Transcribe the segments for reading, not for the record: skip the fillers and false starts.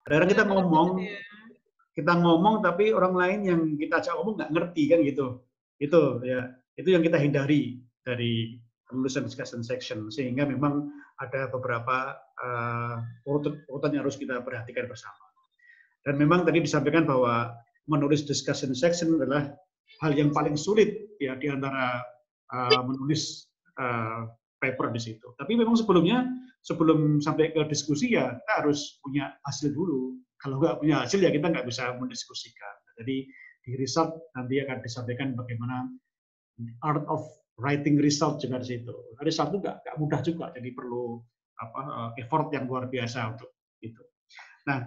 Kadang-kadang Gitu ya. kita ngomong tapi orang lain yang kita ajak ngomong nggak ngerti kan gitu. Itu ya, itu yang kita hindari dari penulisan discussion section sehingga memang ada beberapa urutan yang harus kita perhatikan bersama. Dan memang tadi disampaikan bahwa menulis discussion section adalah hal yang paling sulit ya di antara menulis paper di situ. Tapi memang sebelum sampai ke diskusi ya kita harus punya hasil dulu. Kalau nggak punya hasil ya kita nggak bisa mendiskusikan. Jadi di result nanti akan disampaikan bagaimana art of writing result juga di situ. Result itu nggak mudah juga, jadi perlu effort yang luar biasa untuk itu. Nah,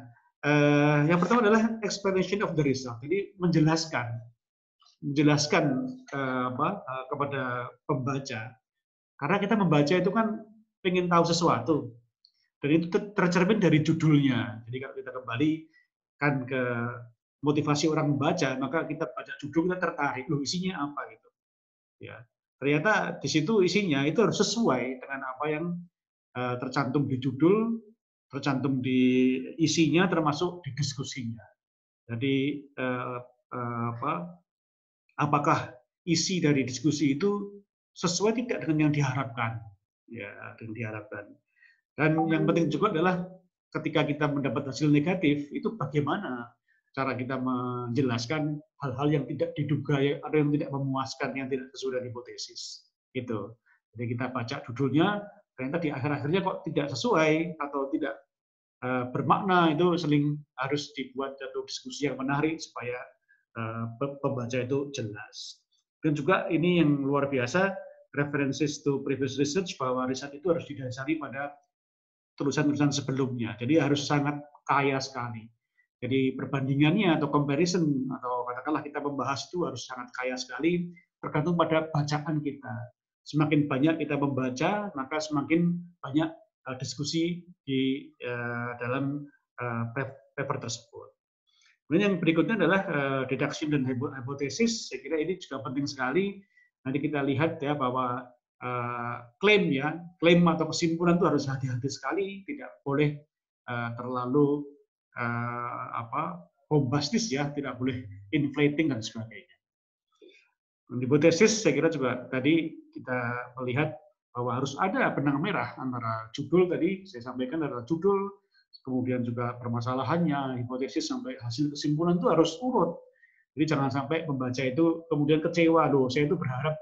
yang pertama adalah explanation of the result. Jadi menjelaskan kepada pembaca. Karena kita membaca itu kan ingin tahu sesuatu. Dan itu tercermin dari judulnya. Jadi kalau kita kembali kan ke motivasi orang membaca, maka kita baca judul kita tertarik, loh isinya apa gitu. Ya, ternyata di situ isinya itu harus sesuai dengan apa yang tercantum di judul, tercantum di isinya, termasuk di diskusinya. Jadi apakah isi dari diskusi itu sesuai tidak dengan yang diharapkan? Ya, dengan diharapkan. Dan yang penting juga adalah ketika kita mendapat hasil negatif, itu bagaimana cara kita menjelaskan hal-hal yang tidak diduga atau yang tidak memuaskan, yang tidak sesuai dengan hipotesis. Gitu. Jadi kita baca judulnya, ternyata di akhir-akhirnya kok tidak sesuai atau tidak bermakna, itu seling harus dibuat satu diskusi yang menarik supaya pembaca itu jelas. Dan juga ini yang luar biasa, references to previous research, bahwa riset itu harus didasari pada tulisan-tulisan sebelumnya. Jadi harus sangat kaya sekali. Jadi perbandingannya atau comparison atau katakanlah kita membahas itu harus sangat kaya sekali, tergantung pada bacaan kita. Semakin banyak kita membaca, maka semakin banyak diskusi di dalam paper tersebut. Kemudian yang berikutnya adalah deduction dan hypothesis. Saya kira ini juga penting sekali. Nanti kita lihat ya bahwa klaim atau kesimpulan itu harus hati-hati sekali, tidak boleh terlalu bombastis ya, tidak boleh inflating dan sebagainya. Hipotesis saya kira juga tadi kita melihat bahwa harus ada benang merah antara judul tadi saya sampaikan adalah judul, kemudian juga permasalahannya, hipotesis sampai hasil kesimpulan itu harus urut. Jadi jangan sampai pembaca itu kemudian kecewa, loh saya itu berharap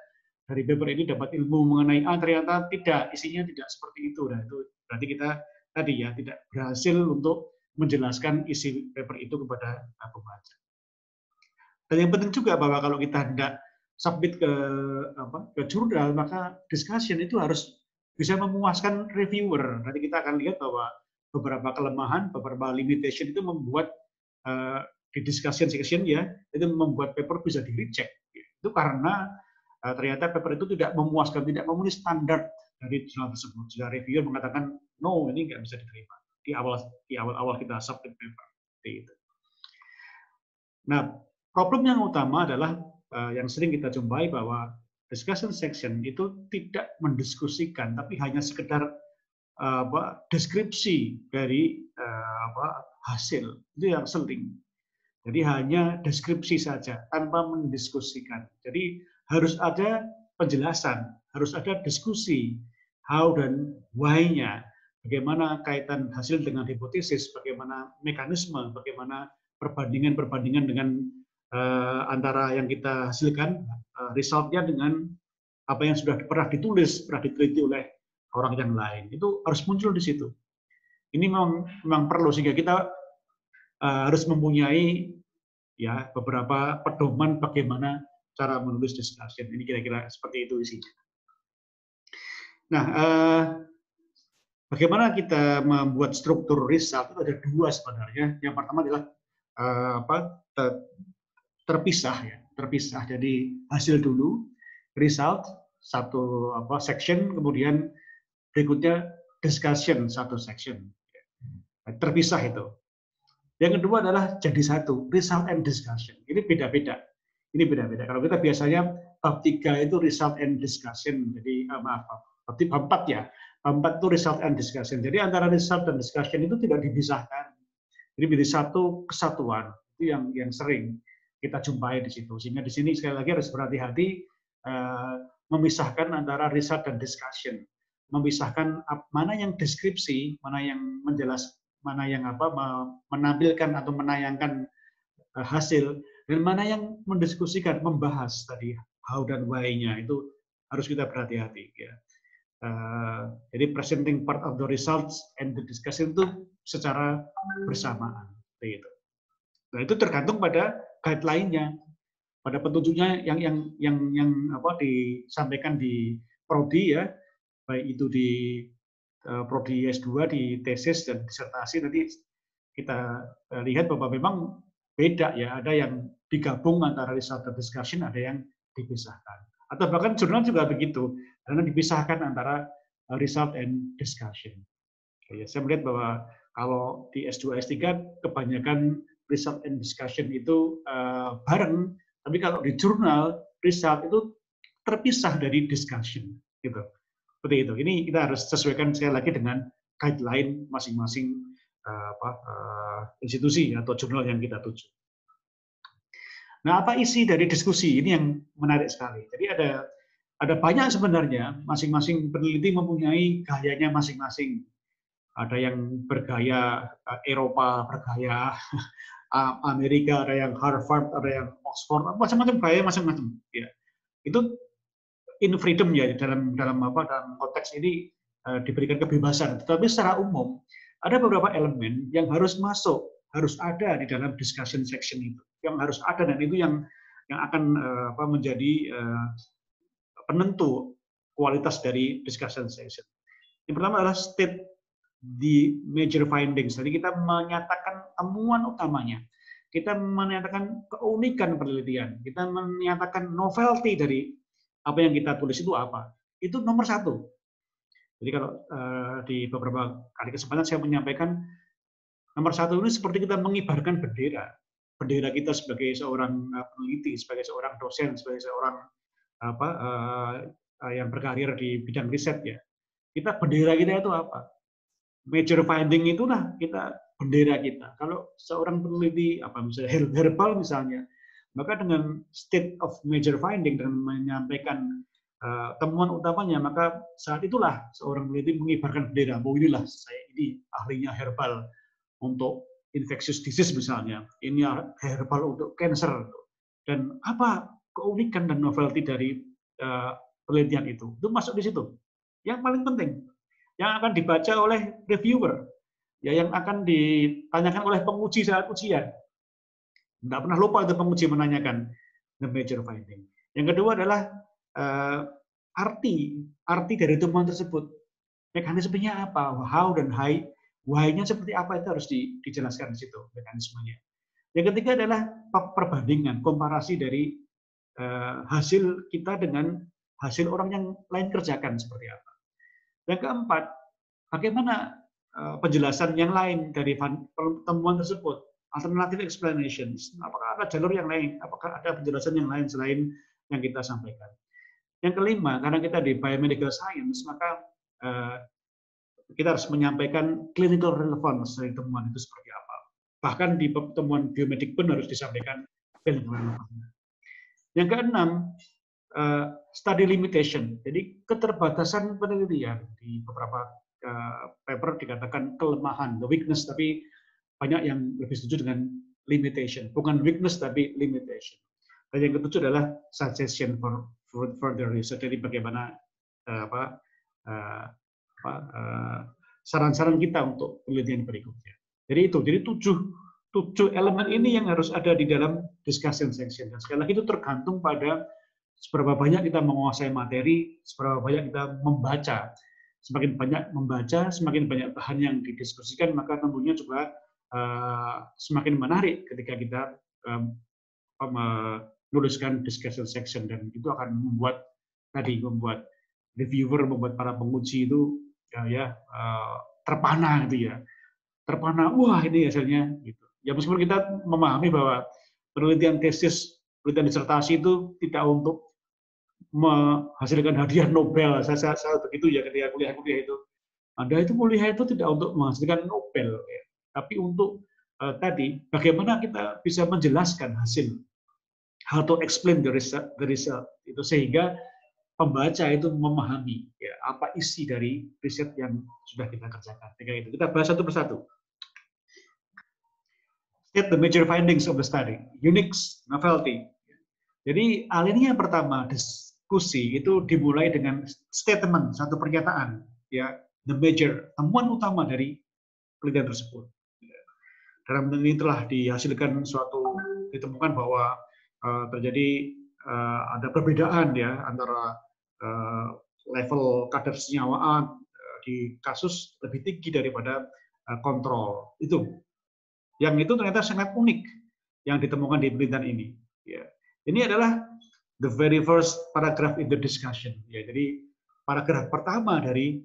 dari paper ini dapat ilmu mengenai A, ternyata tidak, isinya tidak seperti itu. Nah, itu berarti kita tadi ya tidak berhasil untuk menjelaskan isi paper itu kepada pembaca. Dan yang penting juga bahwa kalau kita hendak submit ke jurnal, maka discussion itu harus bisa memuaskan reviewer. Nanti kita akan lihat bahwa beberapa kelemahan, beberapa limitation itu membuat di discussion section ya, itu membuat paper bisa di-reject. Itu karena ternyata paper itu tidak memuaskan, tidak memenuhi standar dari jurnal tersebut. Jika reviewer mengatakan, no, ini nggak bisa diterima. Di awal kita submit paper. Gitu. Nah, problem yang utama adalah yang sering kita jumpai bahwa discussion section itu tidak mendiskusikan, tapi hanya sekedar deskripsi dari hasil. Itu yang sering. Jadi hanya deskripsi saja, tanpa mendiskusikan. Jadi harus ada penjelasan, harus ada diskusi, how dan why-nya, bagaimana kaitan hasil dengan hipotesis, bagaimana mekanisme, bagaimana perbandingan-perbandingan dengan antara yang kita hasilkan, result-nya dengan apa yang sudah pernah ditulis, pernah diteliti oleh orang yang lain. Itu harus muncul di situ. Ini memang perlu, sehingga kita harus mempunyai ya beberapa pedoman bagaimana cara menulis discussion. Ini kira-kira seperti itu isinya. Nah, bagaimana kita membuat struktur result itu ada dua sebenarnya. Yang pertama adalah terpisah ya, terpisah. Jadi hasil dulu, result satu section, kemudian berikutnya discussion satu section. Terpisah itu. Yang kedua adalah jadi satu, result and discussion. Ini beda-beda. Ini beda-beda. Kalau kita biasanya bab 3 itu result and discussion. Jadi bab 4 ya. Bab 4 itu result and discussion. Jadi antara result dan discussion itu tidak dipisahkan. Jadi menjadi satu kesatuan. Itu yang sering kita jumpai di situ. Sehingga di sini sekali lagi harus berhati-hati memisahkan antara riset dan discussion. Memisahkan mana yang deskripsi, mana yang mana yang menampilkan atau menayangkan hasil, dan mana yang mendiskusikan, membahas tadi how dan why-nya, itu harus kita berhati-hati. Ya. Jadi presenting part of the results and the discussion itu secara bersamaan. Gitu. Nah, itu tergantung pada guideline-nya, pada petunjuknya yang disampaikan di prodi ya, baik itu di prodi S2, di tesis dan disertasi. Nanti kita lihat bahwa memang beda ya, ada yang digabung antara result dan discussion, ada yang dipisahkan. Atau bahkan jurnal juga begitu, karena dipisahkan antara result and discussion. Ya, saya melihat bahwa kalau di S2, S3 kebanyakan result and discussion itu bareng, tapi kalau di jurnal result itu terpisah dari discussion, gitu. Seperti itu. Ini kita harus sesuaikan sekali lagi dengan guideline masing-masing institusi atau jurnal yang kita tuju. Nah, apa isi dari diskusi? Ini yang menarik sekali. Jadi ada banyak sebenarnya, masing-masing peneliti mempunyai gayanya masing-masing. Ada yang bergaya Eropa, bergaya Amerika, ada yang Harvard, ada yang Oxford, macam-macam gaya masing-macam. Ya. Itu in freedom ya, dalam konteks ini diberikan kebebasan. Tetapi secara umum ada beberapa elemen yang harus masuk, harus ada di dalam discussion section itu, yang harus ada, dan itu yang akan menjadi penentu kualitas dari discussion section. Yang pertama adalah state the major findings. Jadi kita menyatakan temuan utamanya, kita menyatakan keunikan penelitian, kita menyatakan novelty dari apa yang kita tulis itu apa. Itu nomor satu. Jadi kalau di beberapa kali kesempatan saya menyampaikan, nomor satu ini seperti kita mengibarkan bendera. Bendera kita sebagai seorang peneliti, sebagai seorang dosen, sebagai seorang yang berkarir di bidang riset ya. Bendera kita itu apa? Major finding itulah bendera kita. Kalau seorang peneliti misalnya herbal misalnya, maka dengan state of major finding, dengan menyampaikan temuan utamanya, maka saat itulah seorang peneliti mengibarkan bendera. Oh, inilah saya ini ahlinya herbal untuk infectious disease misalnya. Ini herbal untuk cancer. Dan apa keunikan dan novelty dari penelitian itu? Itu masuk di situ. Yang paling penting, yang akan dibaca oleh reviewer, ya, yang akan ditanyakan oleh penguji saat ujian. Tidak pernah lupa itu penguji menanyakan the major finding. Yang kedua adalah arti dari temuan tersebut. Mekanismenya apa? How dan why-nya seperti apa, itu harus dijelaskan di situ mekanismenya. Yang ketiga adalah perbandingan, komparasi dari hasil kita dengan hasil orang yang lain kerjakan seperti apa. Yang keempat, bagaimana penjelasan yang lain dari temuan tersebut, alternative explanations. Apakah ada jalur yang lain? Apakah ada penjelasan yang lain selain yang kita sampaikan? Yang kelima, karena kita di biomedical science, maka kita harus menyampaikan clinical relevance dari temuan itu seperti apa. Bahkan di temuan biomedik pun harus disampaikan clinical relevance. Yang keenam, study limitation. Jadi keterbatasan penelitian. Di beberapa paper dikatakan kelemahan, the weakness, tapi banyak yang lebih setuju dengan limitation. Bukan weakness, tapi limitation. Dan yang ketujuh adalah suggestion for further research. Jadi bagaimana saran-saran kita untuk penelitian berikutnya. Jadi tujuh elemen ini yang harus ada di dalam discussion section. Dan sekali lagi itu tergantung pada seberapa banyak kita menguasai materi, seberapa banyak kita membaca. Semakin banyak membaca, semakin banyak bahan yang didiskusikan, maka tentunya juga semakin menarik ketika kita menuliskan discussion section, dan itu akan membuat reviewer, membuat para penguji itu terpana gitu ya. Terpana, wah ini hasilnya gitu. Ya meskipun kita memahami bahwa penelitian tesis, penelitian disertasi itu tidak untuk menghasilkan hadiah Nobel. Saya begitu ya ketika kuliah itu. Anda itu kuliah itu tidak untuk menghasilkan Nobel, ya, tapi untuk tadi, bagaimana kita bisa menjelaskan hasil, how to explain the result itu sehingga pembaca itu memahami ya, apa isi dari riset yang sudah kita kerjakan. Itu kita bahas satu persatu. State the major findings of the study, uniqueness, novelty. Jadi alinea pertama diskusi itu dimulai dengan statement, satu pernyataan, ya, the major, temuan utama dari penelitian tersebut. Dalam penelitian ini telah dihasilkan ditemukan bahwa terjadi ada perbedaan ya antara level kadar senyawaan di kasus lebih tinggi daripada kontrol. Yang itu ternyata sangat unik yang ditemukan di penelitian ini. Ya. Ini adalah the very first paragraph in the discussion. Ya, jadi paragraf pertama dari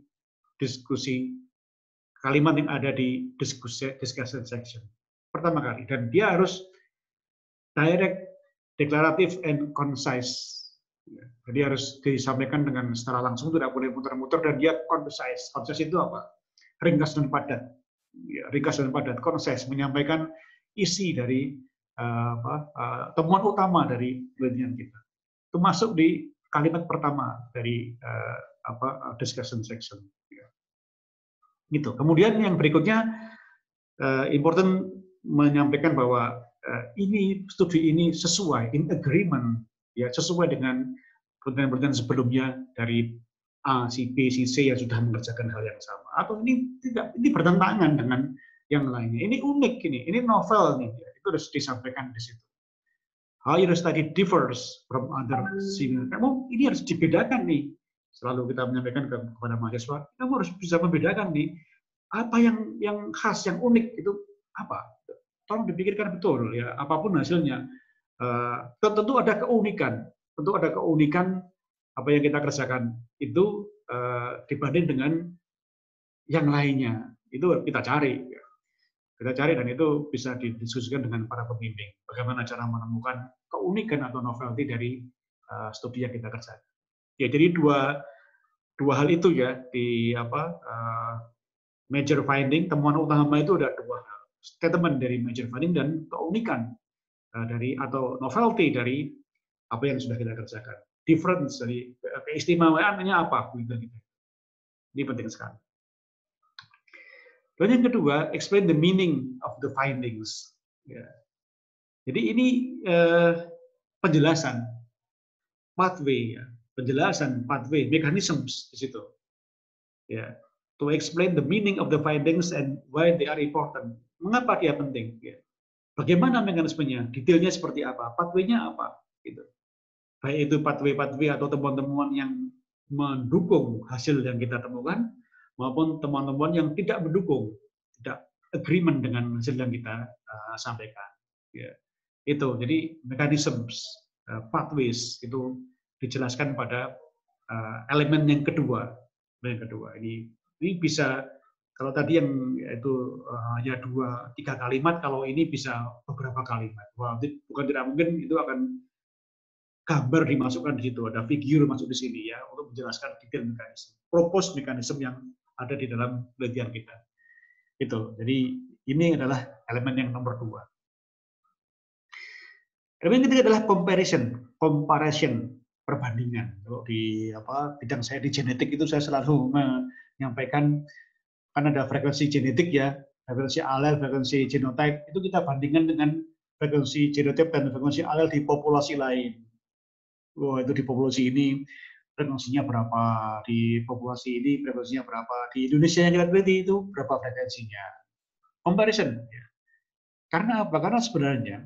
diskusi, kalimat yang ada di discussion section pertama kali, dan dia harus direct, deklaratif, and concise. Jadi harus disampaikan dengan secara langsung, tidak boleh muter-muter, dan dia concise. Concise itu apa? Ringkas dan padat. Ya, ringkas dan padat, concise, menyampaikan isi dari temuan utama dari penelitian kita. Itu masuk di kalimat pertama dari discussion section. Gitu. Kemudian yang berikutnya important menyampaikan bahwa studi ini sesuai, in agreement, ya, sesuai dengan penelitian-penelitian sebelumnya dari A, si B, si C yang sudah mengerjakan hal yang sama. Atau ini bertentangan dengan yang lainnya. Ini unik, ini novel nih. Ya. Itu harus disampaikan di situ. How your study differs from other similar. Kamu ini harus dibedakan nih. Selalu kita menyampaikan kepada mahasiswa, kamu harus bisa membedakan nih apa yang khas, yang unik itu apa. Tolong dipikirkan betul ya, apapun hasilnya. Tentu ada keunikan, apa yang kita kerjakan itu dibanding dengan yang lainnya. Itu kita cari. Dan itu bisa didiskusikan dengan para pembimbing. Bagaimana cara menemukan keunikan atau novelty dari studi yang kita kerjakan. Ya, jadi dua hal itu ya di major finding, temuan utama itu ada dua hal. Statement dari major finding dan keunikan dari atau novelty dari apa yang sudah kita kerjakan. Difference dari keistimewaannya apa? Ini penting sekali. Dan yang kedua, explain the meaning of the findings. Ya. Jadi ini penjelasan pathway, ya. Penjelasan pathway, mechanisms di situ. Ya. To explain the meaning of the findings and why they are important. Mengapa dia penting? Ya. Bagaimana mekanismenya? Detailnya seperti apa? Pathway-nya apa? Gitu. Baik itu pathway atau temuan-temuan yang mendukung hasil yang kita temukan, maupun temuan-temuan yang tidak mendukung, tidak agreement dengan hasil yang kita sampaikan. Ya. Itu, jadi mechanisms, pathways itu dijelaskan pada elemen yang kedua. Ini bisa, kalau tadi yang itu hanya 2-3 kalimat, kalau ini bisa beberapa kalimat. Wah, bukan tidak mungkin itu akan gambar dimasukkan di situ, ada figur masuk di sini ya untuk menjelaskan detail mekanisme, propose mekanisme yang ada di dalam penelitian kita. Itu. Jadi ini adalah elemen yang nomor 2. Elemen ketiga adalah comparison, perbandingan. Kalau di bidang saya di genetik itu saya selalu menyampaikan, kan ada frekuensi genetik ya, frekuensi alel, frekuensi genotype, itu kita bandingkan dengan frekuensi genotype dan frekuensi alel di populasi lain. Wah, itu di populasi ini frekuensinya berapa, di populasi ini frekuensinya berapa, di Indonesia yang kita teliti itu berapa frekuensinya. Comparison. Ya. Karena apa? Karena sebenarnya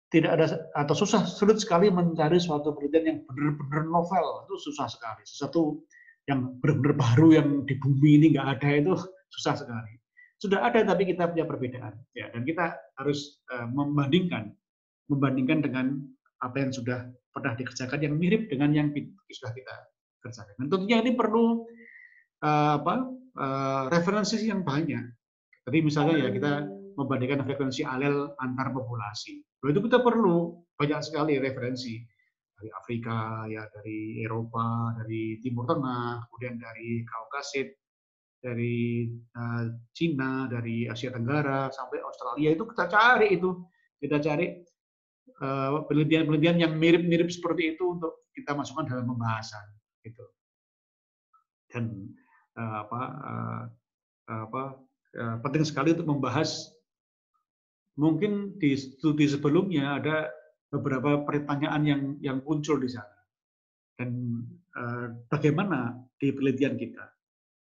tidak ada atau sulit sekali mencari suatu penelitian yang benar-benar novel, itu susah sekali. Sesuatu yang benar-benar baru yang di bumi ini nggak ada itu susah sekali. Sudah ada tapi kita punya perbedaan. Ya, dan kita harus membandingkan dengan apa yang sudah pernah dikerjakan yang mirip dengan yang sudah kita kerjakan. Dan tentunya ini perlu referensi yang banyak. Jadi misalnya ya kita membandingkan frekuensi alel antar populasi. Itu kita perlu banyak sekali referensi dari Afrika, ya dari Eropa, dari Timur Tengah, kemudian dari Kaukasid, dari Cina, dari Asia Tenggara sampai Australia itu kita cari penelitian-penelitian yang mirip-mirip seperti itu untuk kita masukkan dalam pembahasan gitu. Dan penting sekali untuk membahas, mungkin di studi sebelumnya ada beberapa pertanyaan yang muncul di sana, dan bagaimana di penelitian kita,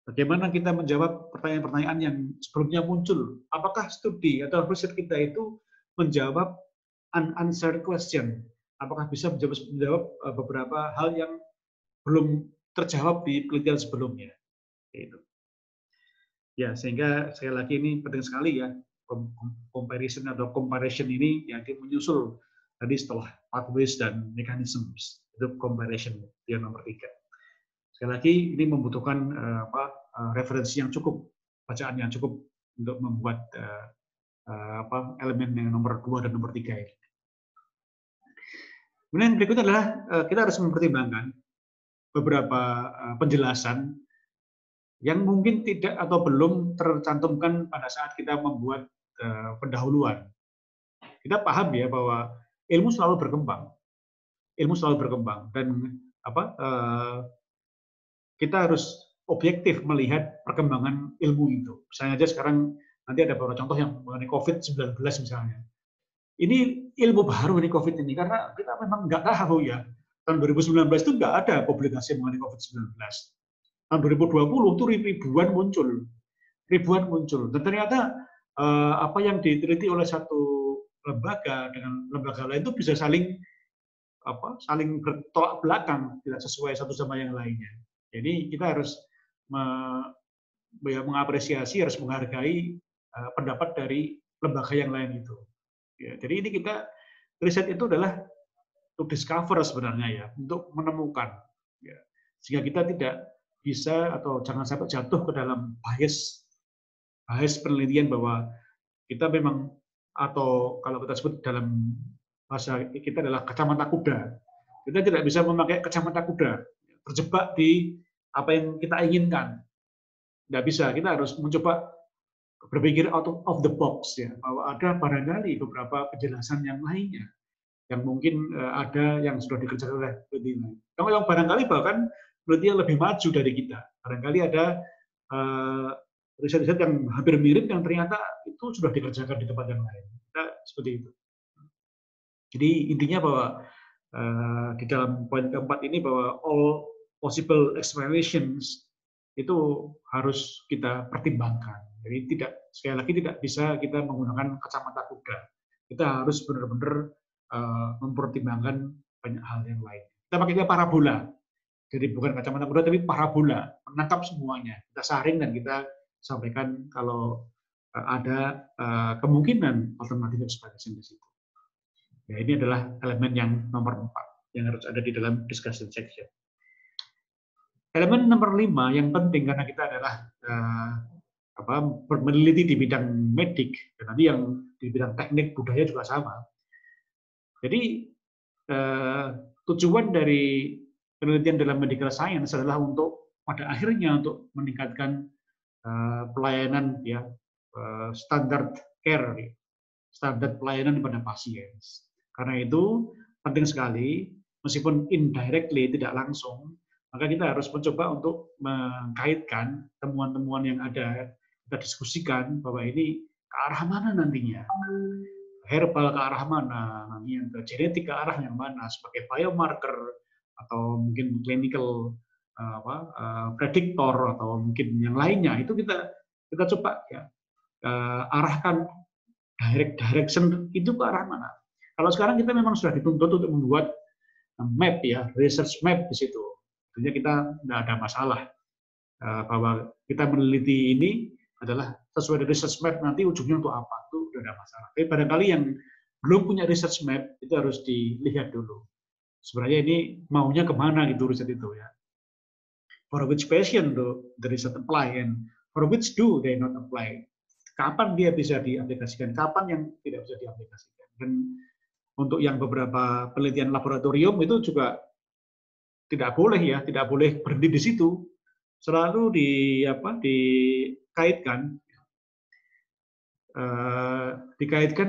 bagaimana kita menjawab pertanyaan-pertanyaan yang sebelumnya muncul, apakah studi atau riset kita itu menjawab unanswered question, apakah bisa menjawab beberapa hal yang belum terjawab di penelitian sebelumnya. Gitu. Ya, sehingga sekali lagi ini penting sekali ya, comparison ini yang menyusul tadi setelah pathways dan mechanisms, itu comparison yang nomor 3. Sekali lagi ini membutuhkan referensi yang cukup, bacaan yang cukup untuk membuat elemen yang nomor 2 dan nomor 3 ini. Kemudian berikutnya adalah kita harus mempertimbangkan beberapa penjelasan yang mungkin tidak atau belum tercantumkan pada saat kita membuat pendahuluan. Kita paham ya bahwa ilmu selalu berkembang, dan kita harus objektif melihat perkembangan ilmu itu. Misalnya aja sekarang nanti ada beberapa contoh yang mengenai COVID-19 misalnya. Ini ilmu baru ini COVID ini, karena kita memang nggak tahu ya. Tahun 2019 itu nggak ada publikasi mengenai COVID-19. Tahun 2020 itu ribuan muncul. Dan ternyata apa yang diteliti oleh satu lembaga dengan lembaga lain itu bisa saling bertolak belakang, tidak sesuai satu sama yang lainnya. Jadi kita harus mengapresiasi, harus menghargai pendapat dari lembaga yang lain itu. Ya, jadi ini riset itu adalah to discover sebenarnya ya, untuk menemukan. Ya, sehingga kita tidak bisa atau jangan sampai jatuh ke dalam bias penelitian bahwa kita memang, atau kalau kita sebut dalam bahasa kita adalah kacamata kuda. Kita tidak bisa memakai kacamata kuda, terjebak di apa yang kita inginkan. Tidak bisa, kita harus mencoba berpikir out of the box ya, bahwa ada barangkali beberapa penjelasan yang lainnya yang mungkin ada yang sudah dikerjakan oleh peneliti. Kalau yang barangkali bahkan peneliti yang lebih maju dari kita, barangkali ada riset-riset yang hampir mirip yang ternyata itu sudah dikerjakan di tempat yang lain. Nah, seperti itu. Jadi intinya bahwa di dalam poin keempat ini bahwa all possible explanations itu harus kita pertimbangkan. Jadi sekali lagi tidak bisa kita menggunakan kacamata kuda. Kita harus benar-benar mempertimbangkan banyak hal yang lain. Kita pakainya parabola. Jadi bukan kacamata kuda tapi parabola, menangkap semuanya. Kita saring dan kita sampaikan kalau ada kemungkinan alternatif explanation di situ. Ya, ini adalah elemen yang nomor 4 yang harus ada di dalam discussion section. Elemen nomor 5 yang penting karena kita adalah meneliti di bidang medik, dan nanti yang di bidang teknik budaya juga sama. Jadi tujuan dari penelitian dalam medical science adalah untuk pada akhirnya untuk meningkatkan pelayanan ya, standar care, standar pelayanan kepada pasien. Karena itu penting sekali, meskipun indirectly tidak langsung, maka kita harus mencoba untuk mengkaitkan temuan-temuan yang ada, kita diskusikan bahwa ini ke arah mana nantinya. Herbal ke arah mana, nantinya ke genetik ke arah yang mana, sebagai biomarker, atau mungkin clinical prediktor, atau mungkin yang lainnya, itu kita coba ya arahkan direction itu ke arah mana. Kalau sekarang kita memang sudah dituntut untuk membuat map ya, research map di situ. Tentunya kita tidak ada masalah bahwa kita meneliti ini adalah sesuai dengan research map, nanti ujungnya untuk apa, itu tidak ada masalah. Tapi barangkali yang belum punya research map itu harus dilihat dulu. Sebenarnya ini maunya kemana gitu riset itu ya. For which patient do the research apply, and for which do they not apply. Kapan dia bisa diaplikasikan, kapan yang tidak bisa diaplikasikan. Dan untuk yang beberapa penelitian laboratorium itu juga tidak boleh ya, tidak boleh berhenti di situ. selalu dikaitkan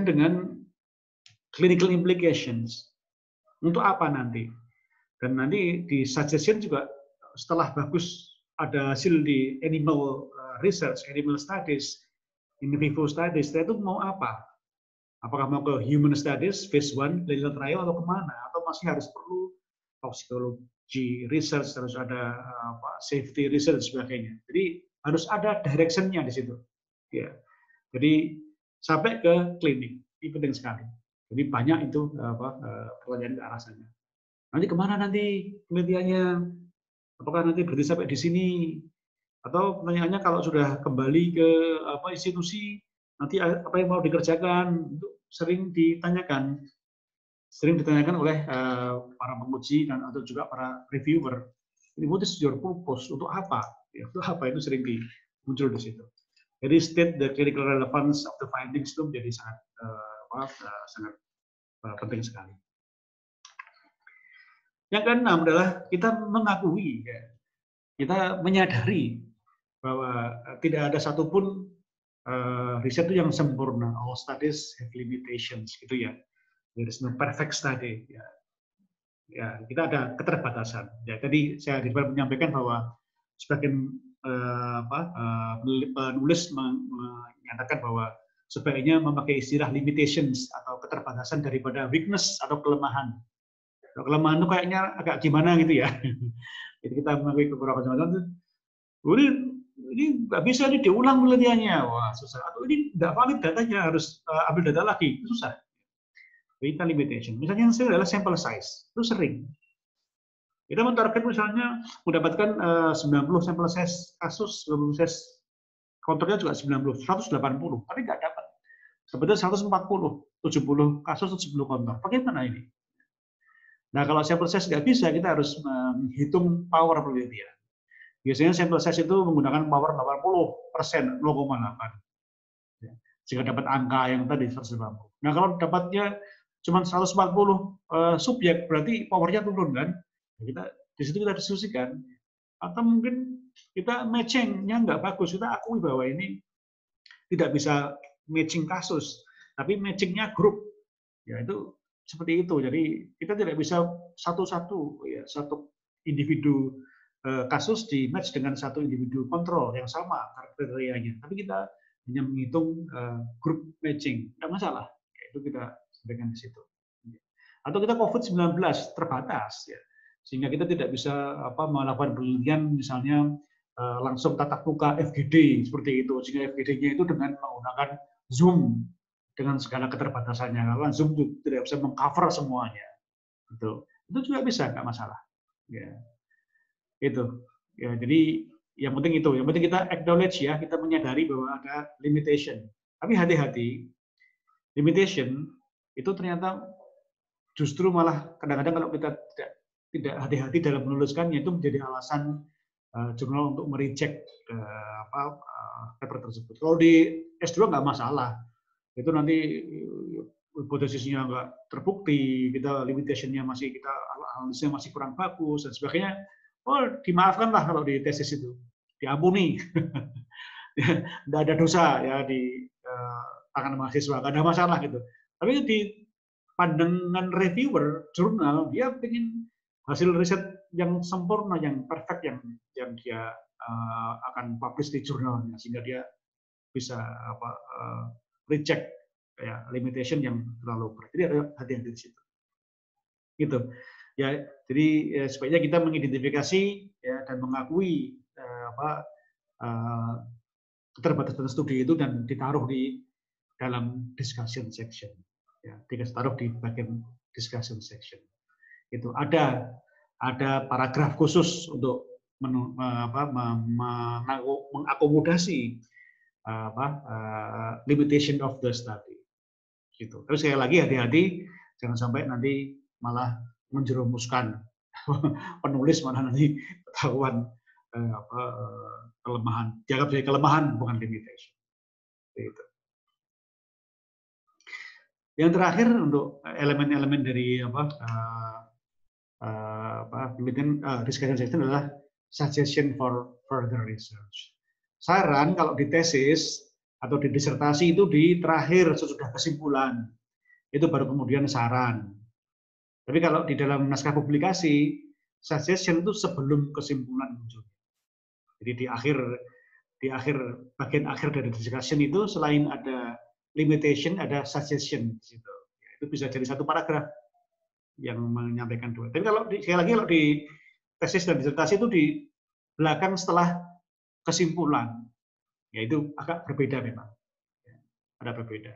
dengan clinical implications. Untuk apa nanti? Dan nanti di suggestion juga setelah bagus ada hasil di animal research, animal studies, in vivo studies, itu mau apa? Apakah mau ke human studies, phase 1, clinical trial, atau kemana? Atau masih harus perlu toxicology research, harus ada safety research, sebagainya. Jadi harus ada direction-nya di situ. Ya. Jadi sampai ke klinik, ini penting sekali. Jadi banyak itu pertanyaan ke arah sana. Nanti kemana nanti penelitiannya? Apakah nanti berhenti sampai di sini? Atau pertanyaannya kalau sudah kembali ke institusi, nanti apa yang mau dikerjakan? Itu sering ditanyakan oleh para penguji dan atau juga para reviewer. Ini what is your purpose? Untuk apa? Ya, untuk apa itu sering muncul di situ. Jadi state the clinical relevance of the findings itu menjadi sangat penting sekali. Yang keenam adalah kita mengakui, kita menyadari bahwa tidak ada satupun riset itu yang sempurna. All studies have limitations, gitu ya. There is no perfect study. Ya, kita ada keterbatasan. Ya, tadi saya menyampaikan bahwa sebagian penulis menyatakan bahwa sebaiknya memakai istilah limitations atau keterbatasan daripada weakness atau kelemahan. Kelemahan itu kayaknya agak gimana gitu ya. Jadi kita mengakui beberapa macam ini nggak bisa nih diulang penelitiannya, wah susah. Atau ini nggak valid datanya, harus ambil data lagi, itu susah. Kita limitation. Misalnya yang sering adalah sample size, itu sering. Kita mentarget misalnya mendapatkan 90 sampel size kasus, 90 size kontornya juga 90, 180, tapi nggak dapat. Sebetulnya 140, 70 kasus, 70 kontor. Bagaimana ini? Nah, kalau sampel size nggak bisa, kita harus menghitung power penelitian. Biasanya sampel size itu menggunakan power 80%, 0,8. Sehingga dapat angka yang tadi 180. Nah, kalau dapatnya cuma 140 subjek, berarti powernya turun kan? Kita di situ kita diskusikan. Atau mungkin kita matching-nya nggak bagus, kita akui bahwa ini tidak bisa matching kasus, tapi matching-nya grup. Ya, itu seperti itu. Jadi kita tidak bisa satu-satu ya, satu individu kasus di match dengan satu individu kontrol yang sama kriterianya. Tapi kita hanya menghitung grup matching, tidak masalah. Ya, itu kita sampaikan di situ. Atau kita COVID-19 terbatas, ya, sehingga kita tidak bisa melakukan penelitian misalnya langsung tatap muka FGD seperti itu, sehingga FGD-nya itu dengan menggunakan Zoom dengan segala keterbatasannya. Kalau Zoom tidak bisa mengcover semuanya. Itu juga bisa, nggak masalah. Ya. Itu. Ya, jadi yang penting itu. Yang penting kita acknowledge ya, kita menyadari bahwa ada limitation. Tapi hati-hati, limitation itu ternyata justru malah kadang-kadang kalau kita tidak hati-hati dalam menuliskannya itu menjadi alasan jurnal untuk mereject paper tersebut. Kalau di S2 nggak masalah. Itu nanti hipotesisnya nggak terbukti, kita limitation-nya masih, kita analisisnya masih kurang bagus dan sebagainya. Oh, dimaafkanlah kalau di tesis itu, diampuni, tidak ada dosa ya di tangan mahasiswa, nggak ada masalah gitu. Tapi di pandangan reviewer jurnal, dia ingin hasil riset yang sempurna, yang perfect, yang dia akan publish di jurnalnya, sehingga dia bisa reject ya, limitation yang terlalu berat. Jadi ada hati-hati di situ. Gitu. Ya, jadi sebaiknya kita mengidentifikasi ya, dan mengakui keterbatasan studi itu dan ditaruh di dalam discussion section. Ya, ditaruh di bagian discussion section. Itu ada paragraf khusus untuk mengakomodasi limitation of the study. Gitu. Terus sekali lagi hati-hati, jangan sampai nanti malah menjerumuskan penulis, malah nanti ketahuan kelemahan. Dianggap sebagai kelemahan, bukan limitation. Gitu. Yang terakhir untuk elemen-elemen dari discussion section adalah suggestion for further research. Saran kalau di tesis atau di disertasi itu di terakhir sesudah kesimpulan. Itu baru kemudian saran. Tapi kalau di dalam naskah publikasi, suggestion itu sebelum kesimpulan muncul. Jadi di akhir bagian akhir dari discussion itu selain ada limitation, ada suggestion di situ. Itu bisa jadi satu paragraf yang menyampaikan dua. Tapi sekali lagi kalau di tesis dan disertasi itu di belakang setelah kesimpulan, yaitu agak berbeda memang. Ada berbeda.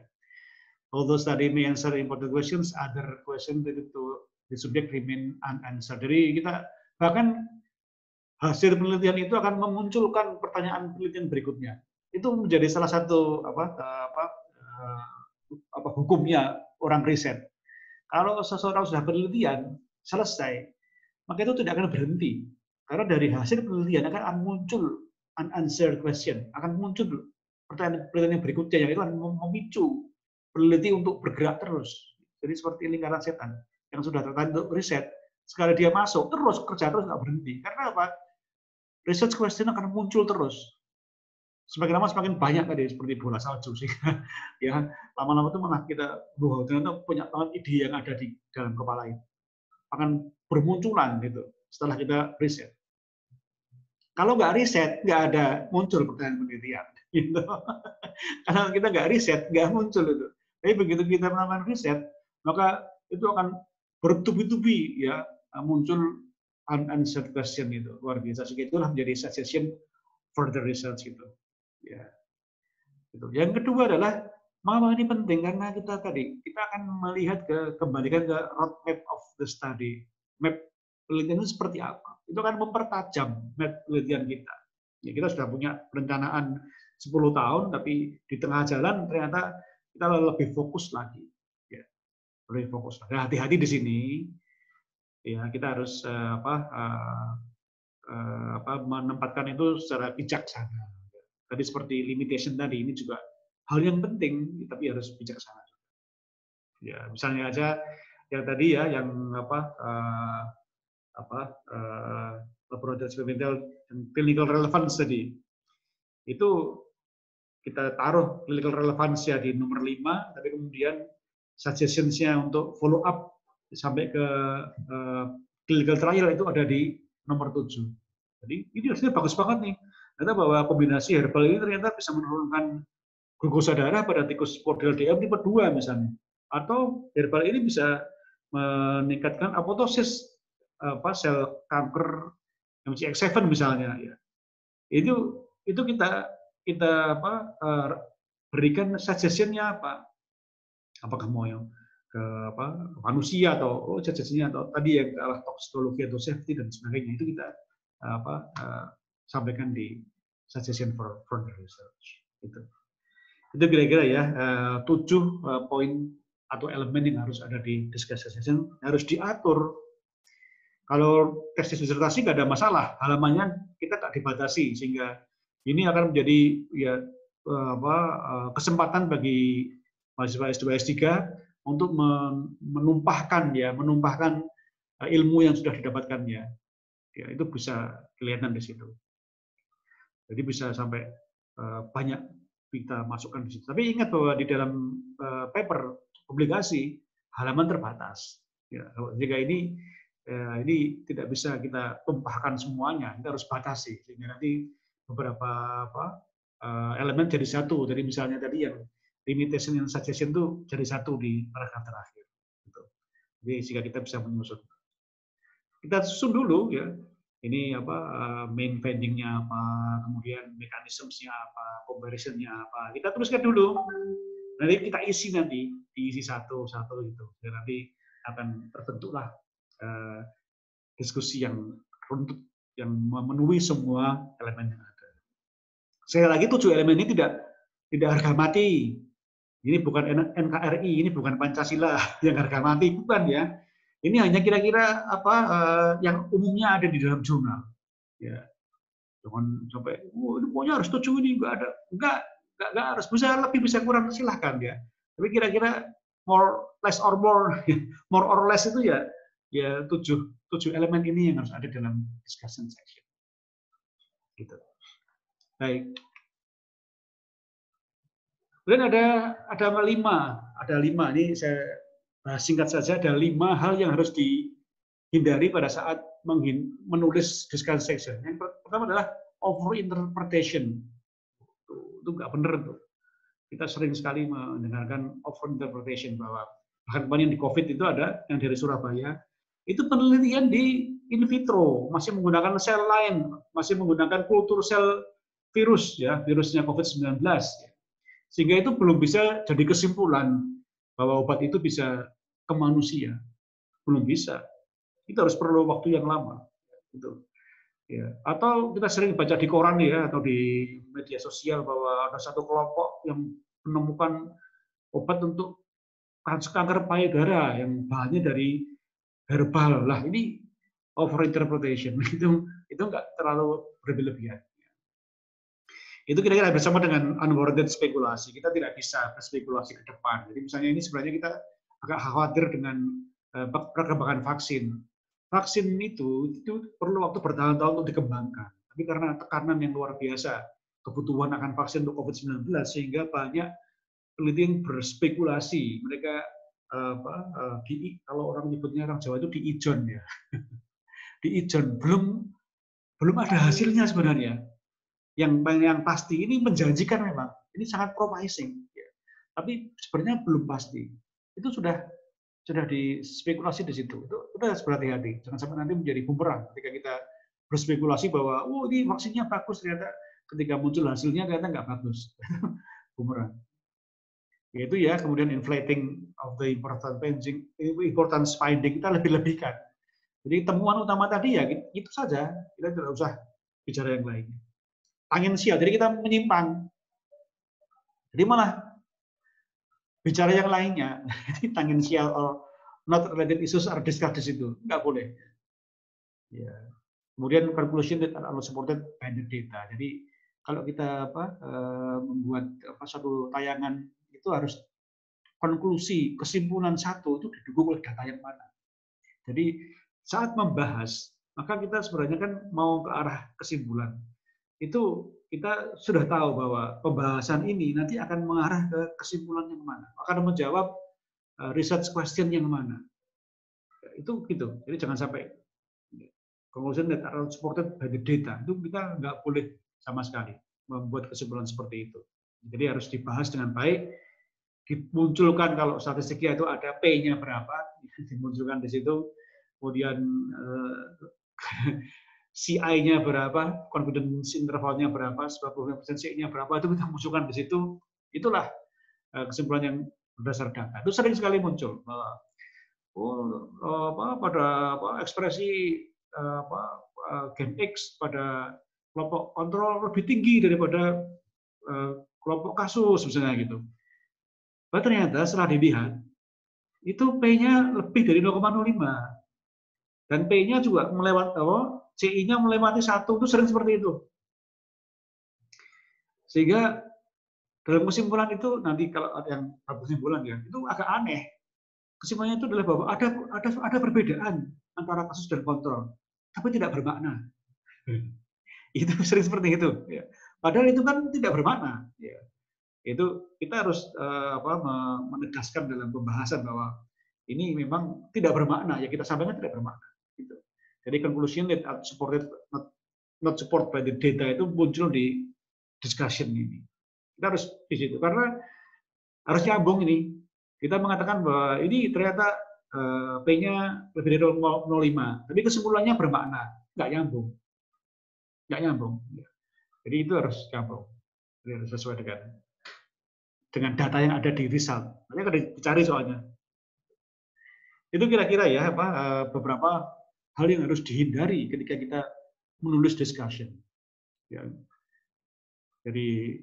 Although study may answer important questions, other questions related to the subject remain unanswered. Jadi kita bahkan hasil penelitian itu akan memunculkan pertanyaan penelitian berikutnya. Itu menjadi salah satu hukumnya orang riset. Kalau seseorang sudah penelitian selesai, maka itu tidak akan berhenti. Karena dari hasil penelitian akan muncul unanswered question, akan muncul pertanyaan berikutnya yang itu akan memicu peneliti untuk bergerak terus. Jadi seperti lingkaran setan yang sudah tertarik untuk riset, sekali dia masuk terus kerja terus nggak berhenti. Karena apa? Research question akan muncul terus. Semakin lama semakin banyak tadi seperti bola salju sih. Ya lama-lama itu malah kita ternyata punya banget ide yang ada di dalam kepala itu akan bermunculan gitu setelah kita riset. Kalau nggak riset, nggak ada muncul pertanyaan penelitian. Gitu. Karena kita nggak riset, nggak muncul itu. Tapi begitu kita melakukan riset, maka itu akan bertubi-tubi ya muncul unanswered question itu luar biasa. Itulah menjadi suggestion further research gitu. Ya. Gitu. Yang kedua adalah mengapa ini penting karena kita akan melihat kembalikan ke roadmap of the study. Map penelitian itu seperti apa? Itu akan mempertajam map penelitian kita. Ya, kita sudah punya perencanaan 10 tahun, tapi di tengah jalan ternyata kita lebih fokus lagi. Ya, lebih fokus. Nah, hati-hati di sini. Ya, kita harus menempatkan itu secara bijaksana. Tadi seperti limitation tadi, ini juga hal yang penting, tapi harus bijaksana. Ya, misalnya aja yang tadi ya, yang laboratorium eksperimental dan clinical relevance tadi, itu kita taruh clinical relevance ya di nomor 5, tapi kemudian suggestions-nya untuk follow up sampai ke clinical trial itu ada di nomor 7. Jadi ini hasilnya bagus banget nih. Ternyata bahwa kombinasi herbal ini ternyata bisa menurunkan glukosa darah pada tikus Bordeaux DM tipe 2 misalnya. Atau herbal ini bisa meningkatkan apoptosis sel kanker MCX7 misalnya ya. Itu kita berikan suggestion-nya apa? Apakah mau yang ke manusia atau suggestion-nya atau tadi yang ke arah toksikologi atau safety dan sebagainya itu kita sampaikan di suggestion for further research. Itu kira-kira ya 7 poin atau elemen yang harus ada di discussion session, harus diatur. Kalau tesis disertasi nggak ada masalah, halamannya kita tak dibatasi sehingga ini akan menjadi ya kesempatan bagi mahasiswa S2 S3 untuk menumpahkan ilmu yang sudah didapatkannya. Ya, itu bisa kelihatan di situ. Jadi bisa sampai banyak kita masukkan di situ. Tapi ingat bahwa di dalam paper publikasi halaman terbatas. Ya, jika ini tidak bisa kita tumpahkan semuanya, kita harus batasi sehingga nanti beberapa elemen jadi satu. Jadi misalnya tadi yang limitation and suggestion itu jadi satu di paragraf terakhir. Gitu. Jadi jika kita bisa menyusun, kita susun dulu ya. Ini main finding-nya apa, kemudian mekanismenya apa, comparison-nya apa. Kita tuliskan dulu. Nanti kita isi diisi satu-satu gitu. Dan nanti akan terbentuklah diskusi yang runtut, yang memenuhi semua elemen yang ada. Sekali lagi 7 elemen ini tidak harga mati. Ini bukan NKRI, ini bukan Pancasila yang harga mati, bukan ya. Ini hanya kira-kira yang umumnya ada di dalam jurnal. Ya, jangan sampai, ini pokoknya harus 7 ini enggak harus, bisa lebih bisa kurang silahkan ya. Tapi kira-kira more less or more or less itu ya 7 elemen ini yang harus ada dalam discussion section. Gitu. Baik. Kemudian ada lima. Ini saya bahas singkat saja. Ada 5 hal yang harus dihindari pada saat menulis discussion section. Yang pertama adalah overinterpretation. Itu nggak benar tuh. Kita sering sekali mendengarkan overinterpretation bahwa bahkan kemarin di COVID itu ada yang dari Surabaya. Itu penelitian di in vitro, masih menggunakan sel lain, masih menggunakan kultur sel virus ya, virusnya COVID-19. Sehingga itu belum bisa jadi kesimpulan bahwa obat itu bisa ke manusia. Belum bisa. Itu harus perlu waktu yang lama. Gitu. Ya. Atau kita sering baca di koran ya, atau di media sosial bahwa ada satu kelompok yang menemukan obat untuk kanker payudara yang bahannya dari herbal. Lah ini overinterpretation. Itu nggak terlalu berlebihan. Itu kira-kira bersama dengan unwarranted spekulasi. Kita tidak bisa berspekulasi ke depan. Jadi misalnya ini sebenarnya kita agak khawatir dengan perkembangan vaksin. Vaksin itu perlu waktu bertahun-tahun untuk dikembangkan. Tapi karena tekanan yang luar biasa, kebutuhan akan vaksin untuk COVID-19, sehingga banyak peneliti yang berspekulasi. Mereka kalau orang nyebutnya orang Jawa itu diijon ya. Diijon, belum ada hasilnya sebenarnya. Yang pasti ini menjanjikan memang, ini sangat promising, ya. Tapi sebenarnya belum pasti. Itu sudah dispekulasi di situ. Itu kita harus berhati-hati, jangan sampai nanti menjadi bumerang ketika kita berspekulasi bahwa ini vaksinnya bagus, ternyata ketika muncul hasilnya ternyata nggak bagus. Bumerang. Yaitu ya kemudian inflating of the importance finding, kita lebih-lebihkan. Jadi temuan utama tadi ya itu saja, kita tidak usah bicara yang lain. Tangensial, jadi kita menyimpang. Jadi malah bicara yang lainnya. Tangensial or not related issues are discussed di situ. Nggak boleh. Ya. Kemudian conclusion that are supported by the data. Jadi kalau kita membuat satu tayangan itu harus konklusi, kesimpulan satu itu didukung oleh data yang mana. Jadi saat membahas, maka kita sebenarnya kan mau ke arah kesimpulan. Itu kita sudah tahu bahwa pembahasan ini nanti akan mengarah ke kesimpulan yang mana, akan menjawab research question yang mana. Itu gitu. Jadi jangan sampai conclusion that are supported by the data. Itu kita nggak boleh sama sekali membuat kesimpulan seperti itu. Jadi harus dibahas dengan baik, dimunculkan kalau statistiknya itu ada P-nya berapa, dimunculkan di situ, kemudian CI-nya berapa, confidence interval-nya berapa, 95% CI-nya berapa, itu kita munculkan di situ. Itulah kesimpulan yang berdasar data. Itu sering sekali muncul bahwa pada ekspresi gen X pada kelompok kontrol lebih tinggi daripada kelompok kasus misalnya gitu. Tapi ternyata setelah dilihat itu P-nya lebih dari 0,05 dan P-nya juga melewati CI-nya melewati 1, itu sering seperti itu. Sehingga dalam kesimpulan itu nanti kalau ada yang kesimpulan ya, itu agak aneh. Kesimpulannya itu adalah bahwa ada perbedaan antara kasus dan kontrol, tapi tidak bermakna. Itu sering seperti itu. Ya. Padahal itu kan tidak bermakna. Ya. Itu kita harus menegaskan dalam pembahasan bahwa ini memang tidak bermakna. Ya kita sampaikan tidak bermakna. Gitu. Jadi conclusion that supported not support by the data itu muncul di discussion ini. Kita harus di situ karena harus nyambung ini. Kita mengatakan bahwa ini ternyata P-nya lebih dari 0,05, tapi kesimpulannya bermakna, nggak nyambung. Nggak nyambung. Jadi itu harus nyambung. Jadi harus sesuai dengan data yang ada di result. Nanti akan dicari soalnya. Itu kira-kira ya beberapa hal yang harus dihindari ketika kita menulis discussion. Ya. Jadi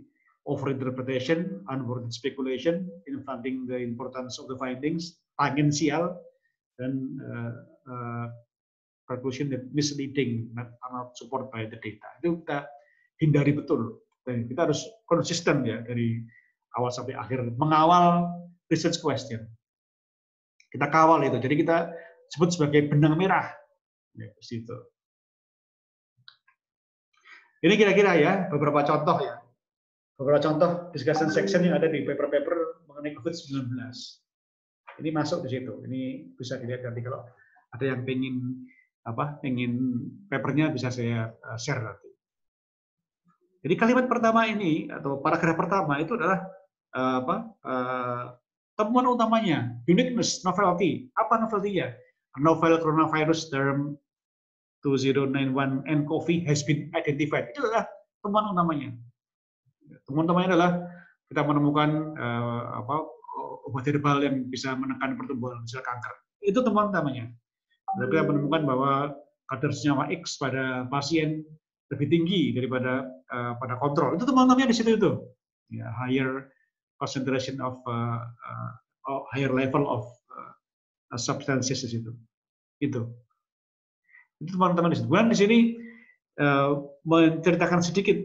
overinterpretation, unwarranted speculation, inflating the importance of the findings, tangensial, dan conclusion that misleading, not supported by the data. Itu kita hindari betul. Dan kita harus konsisten ya dari awal sampai akhir mengawal research question. Kita kawal itu. Jadi kita sebut sebagai benang merah. Ya, situ. Ini kira-kira ya beberapa contoh ya. Beberapa contoh discussion section yang ada di paper-paper mengenai COVID-19. Ini masuk di situ. Ini bisa dilihat nanti kalau ada yang pengen papernya bisa saya share nanti. Jadi kalimat pertama ini atau paragraf pertama itu adalah temuan utamanya, uniqueness, novelty. Apa novelty-nya? Novel coronavirus term 2091 nCoV has been identified. Itu adalah temuan utamanya. Temuan utamanya adalah kita menemukan obat herbal yang bisa menekan pertumbuhan sel kanker. Itu temuan utamanya. Kita menemukan bahwa kadar senyawa X pada pasien lebih tinggi daripada pada kontrol. Itu teman-temannya di situ itu. Ya, higher concentration of higher level of substances di situ. Itu teman-teman di situ. Kemudian di sini menceritakan sedikit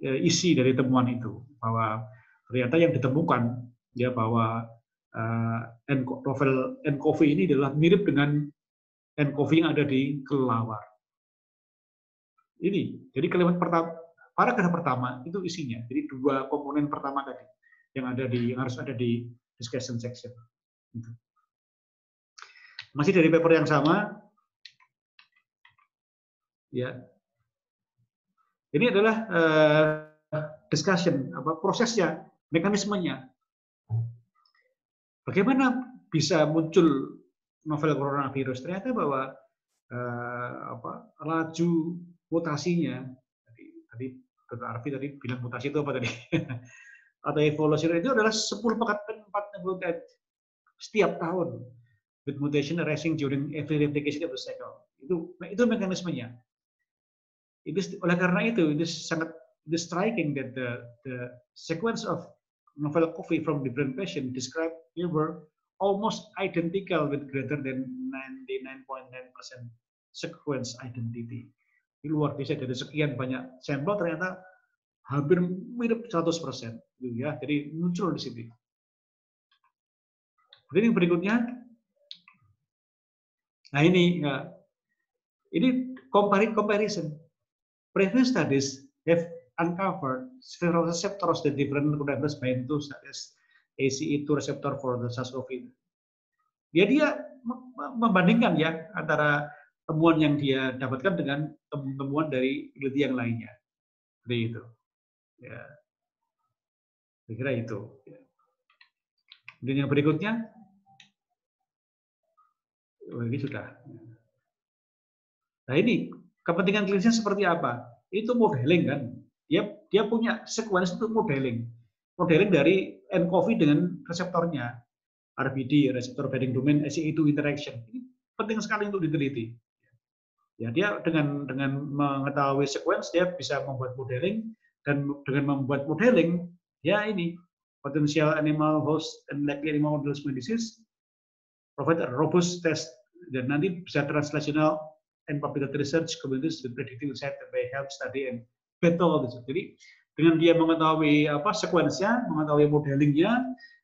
isi dari temuan itu, bahwa ternyata yang ditemukan ya bahwa novel nCoV ini adalah mirip dengan nCoV yang ada di kelelawar. Ini, jadi kalimat pertama, paragraf pertama itu isinya. Jadi dua komponen pertama tadi yang harus ada di discussion section. Masih dari paper yang sama, ya. Ini adalah discussion, prosesnya, mekanismenya. Bagaimana bisa muncul novel coronavirus? Ternyata bahwa laju mutasinya, tadi Dr. Arfi tadi bilang mutasi itu apa tadi? Atau evolusi itu adalah 10 pekan 40 setiap tahun. With mutation arising during every replication of the cycle. Itu mekanismenya. Oleh karena itu, it is striking that the sequence of novel COVID from different patients described here were almost identical with greater than 99.9% sequence identity. Ini luar biasa, dari sekian banyak sampel ternyata hampir mirip 100%. Ya, jadi muncul di sini. Kemudian yang berikutnya, nah ini comparison. Previous studies have uncovered several receptors that different coronavirus bind to, such as ACE2 receptor for the SARS-CoV. Dia membandingkan ya antara temuan yang dia dapatkan dengan temuan dari peneliti yang lainnya. Seperti itu. Ya. Saya kira itu. Dan yang berikutnya, ini sudah. Nah ini kepentingan klinisnya seperti apa? Itu modeling kan. Dia punya sequence itu modeling. Modeling dari nCoV dengan reseptornya. RBD, reseptor binding domain, ACE2 interaction. Ini penting sekali untuk diteliti. Ya, dia dengan mengetahui sequence dia bisa membuat modeling, dan dengan membuat modeling ya ini potential animal host and likely animal models disease provide a robust test, dan nanti bisa translational and public research communities with predictive insight that may help study and battle. Jadi dengan dia mengetahui sekuensnya, mengetahui modelingnya,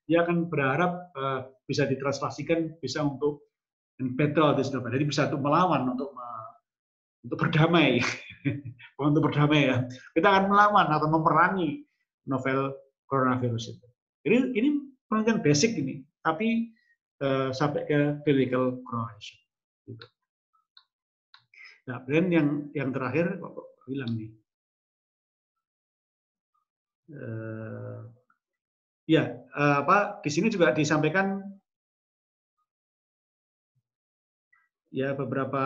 dia akan berharap bisa ditranslasikan, bisa untuk battle, jadi bisa untuk melawan, untuk berdamai, untuk berdamai ya. Kita akan melawan atau memerangi novel coronavirus itu. Jadi ini penelitian basic ini, tapi sampai ke clinical correlation. Gitu. Nah, dan yang terakhir bilang nih, di sini juga disampaikan ya beberapa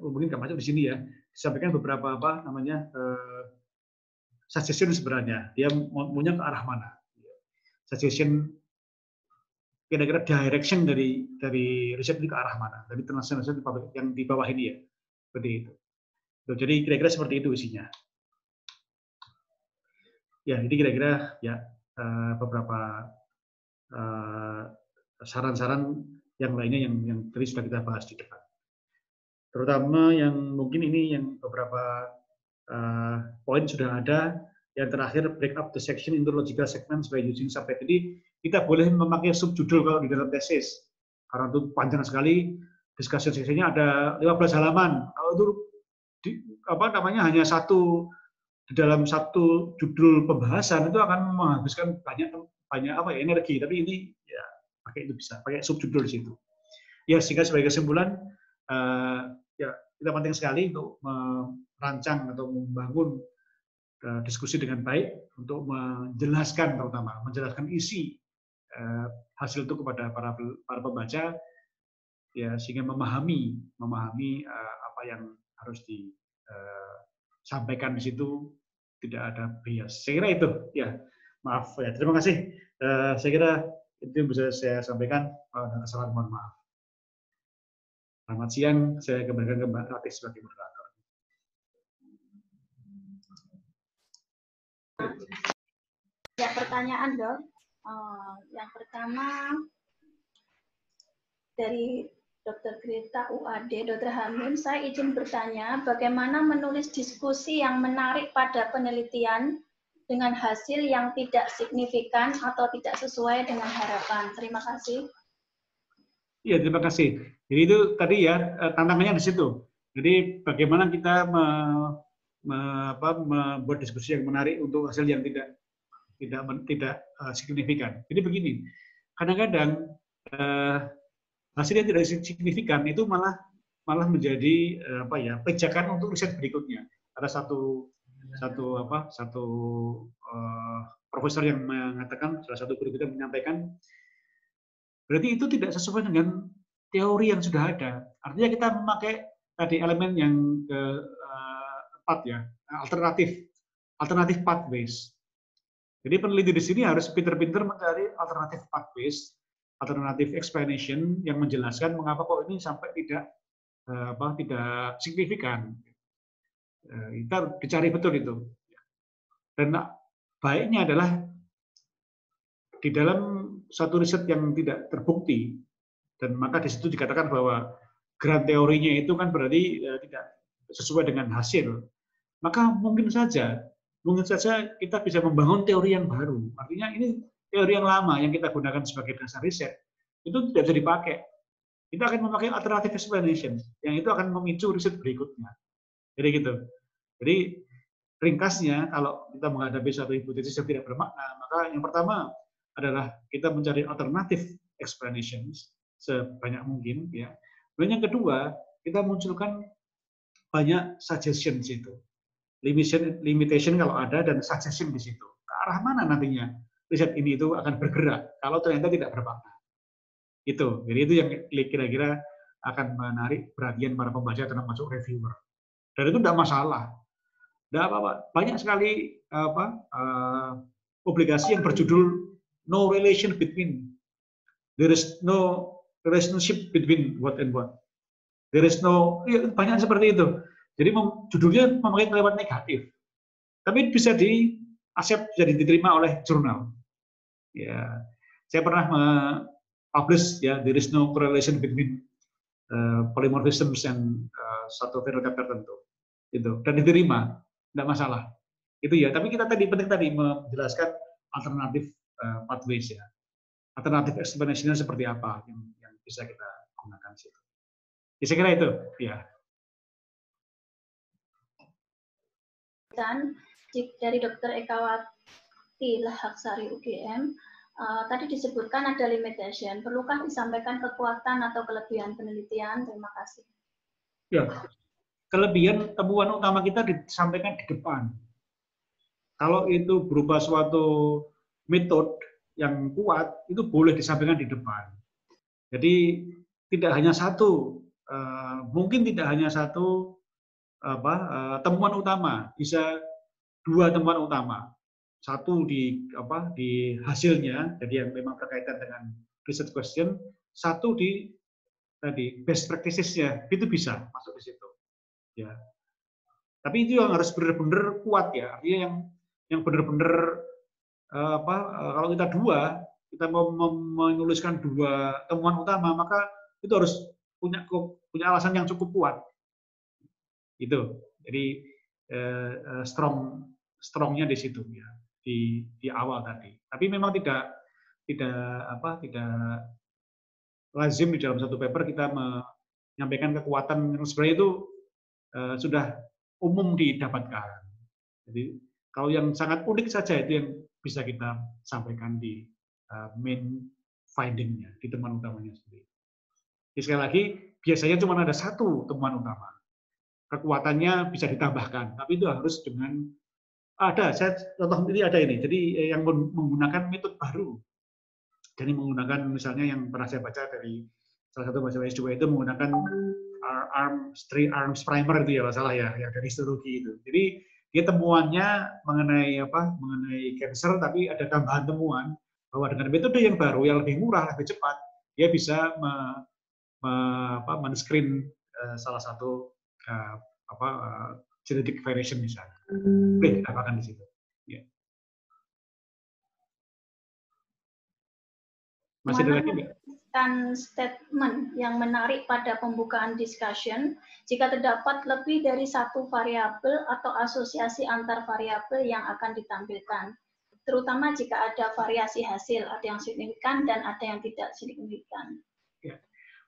mungkin nggak masuk di sini ya, disampaikan beberapa suggestion sebenarnya dia maunya ke arah mana, suggestion kira-kira direction dari riset ini ke arah mana, dari internasional yang di bawah ini ya, seperti itu. Jadi kira-kira seperti itu isinya. Ya, ini kira-kira ya beberapa saran-saran yang lainnya yang tadi sudah kita bahas di depan. Terutama yang mungkin ini yang beberapa poin sudah ada. Yang terakhir, break up the section into logical segments by using subhead. Jadi kita boleh memakai subjudul kalau di dalam tesis, karena itu panjang sekali. discussion sesinya ada 15 halaman. Kalau itu hanya satu di dalam satu judul pembahasan itu akan menghabiskan banyak energi. Tapi ini ya pakai itu bisa, pakai subjudul di situ. Ya, sehingga sebagai kesimpulan ya kita penting sekali untuk merancang atau membangun diskusi dengan baik untuk terutama menjelaskan isi hasil itu kepada para pembaca, ya sehingga memahami apa yang harus disampaikan di situ, tidak ada bias. Saya kira itu, ya maaf ya. Terima kasih. Saya kira itu yang bisa saya sampaikan. Kesalahan mohon maaf. Selamat siang. Saya kembalikan ke Mbak Ratih sebagai moderator. Ya, pertanyaan dok. Yang pertama dari Dr. Greta UAD, Dr. Hamim, saya izin bertanya, bagaimana menulis diskusi yang menarik pada penelitian dengan hasil yang tidak signifikan atau tidak sesuai dengan harapan? Terima kasih. Iya, terima kasih. Jadi itu tadi ya tantangannya di situ. Jadi bagaimana kita membuat diskusi yang menarik untuk hasil yang tidak signifikan. Jadi begini, kadang-kadang hasil yang tidak signifikan itu malah menjadi pijakan untuk riset berikutnya. Ada satu profesor yang mengatakan, salah satu guru kita menyampaikan, berarti itu tidak sesuai dengan teori yang sudah ada. Artinya kita memakai tadi elemen yang keempat ya, alternatif pathways. Jadi peneliti di sini harus pinter-pinter mencari alternatif pathways, alternatif explanation yang menjelaskan mengapa kok ini sampai tidak signifikan. Kita dicari betul itu. Dan baiknya adalah di dalam satu riset yang tidak terbukti, dan maka di situ dikatakan bahwa grand teorinya itu kan berarti tidak sesuai dengan hasil, maka mungkin saja kita bisa membangun teori yang baru. Artinya ini teori yang lama yang kita gunakan sebagai dasar riset itu tidak bisa dipakai. Kita akan memakai alternative explanation yang itu akan memicu riset berikutnya. Jadi gitu. Jadi ringkasnya, kalau kita menghadapi satu hipotesis yang tidak bermakna, maka yang pertama adalah kita mencari alternative explanations sebanyak mungkin, ya. Kemudian yang kedua, kita munculkan banyak suggestions itu. Limitation kalau ada dan suggestion di situ. Ke arah mana nantinya riset ini itu akan bergerak kalau ternyata tidak bermakna. Itu. Jadi itu yang kira-kira akan menarik perhatian para pembaca termasuk reviewer. Dan itu tidak masalah. Tidak apa-apa. Banyak sekali publikasi yang berjudul No relation between. There is no relationship between what and what. There is no, ya, banyak seperti itu. Jadi judulnya memakai kalimat negatif, tapi bisa bisa diterima oleh jurnal. Ya, saya pernah publish ya, there is no correlation between polymorphisms and satu fenotype tertentu, itu dan diterima, tidak masalah. Itu ya. Tapi kita penting tadi menjelaskan alternatif pathways ya, alternatif explanation seperti apa yang bisa kita gunakan di situ. Ya, saya kira itu, ya. Dan dari Dr. Ekawati Lahaksari UGM, tadi disebutkan ada limitation. Perlukah disampaikan kekuatan atau kelebihan penelitian? Terima kasih. Ya, kelebihan temuan utama kita disampaikan di depan. Kalau itu berupa suatu metode yang kuat, itu boleh disampaikan di depan. Jadi tidak hanya satu, mungkin tidak hanya satu temuan utama, bisa dua temuan utama. Satu di hasilnya, jadi yang memang berkaitan dengan research question, satu di tadi best practices-nya, itu bisa masuk di situ. Ya. Tapi itu yang harus benar-benar kuat ya. Artinya yang benar-benar kalau kita mau menuliskan dua temuan utama, maka itu harus punya alasan yang cukup kuat. Itu. Jadi strongnya di situ ya, di awal tadi. Tapi memang tidak lazim di dalam satu paper kita menyampaikan kekuatan yang sebenarnya itu sudah umum didapatkan. Jadi kalau yang sangat unik saja itu yang bisa kita sampaikan di main finding-nya, di temuan utamanya sendiri. Jadi sekali lagi, biasanya cuma ada satu temuan utama. Kekuatannya bisa ditambahkan, tapi itu harus dengan saya contoh ini ada ini. Jadi yang menggunakan metode baru. Jadi menggunakan misalnya yang pernah saya baca dari salah satu mahasiswa S2 itu menggunakan three arms primer itu ya masalah ya, yang dari histologi itu. Jadi dia temuannya mengenai kanker, tapi ada tambahan temuan bahwa dengan metode yang baru yang lebih murah, lebih cepat, dia bisa men-screen salah satu genetic variation misalnya. Boleh ditambahkan di situ. Ya. Masih ada lagi nggak? Statement yang menarik pada pembukaan discussion jika terdapat lebih dari satu variabel atau asosiasi antar variabel yang akan ditampilkan, terutama jika ada variasi hasil, ada yang signifikan dan ada yang tidak signifikan. Ya.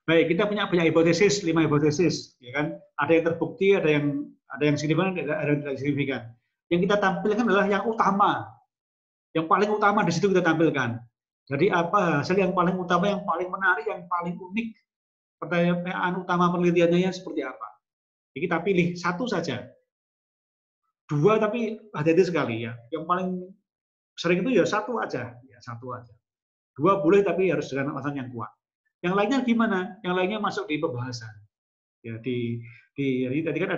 Baik, kita punya hipotesis, 5 hipotesis, ya kan? Ada yang terbukti, ada yang signifikan, ada yang tidak signifikan. Yang kita tampilkan adalah yang utama, yang paling utama di situ kita tampilkan. Jadi apa hasil yang paling utama, yang paling menarik, yang paling unik, pertanyaan utama penelitiannya seperti apa. Jadi kita pilih satu saja. 2 tapi hati-hati sekali ya. Yang paling sering itu ya satu aja. 2 boleh tapi harus dengan alasan yang kuat. Yang lainnya gimana? Yang lainnya masuk di pembahasan. Ya jadi tadi kan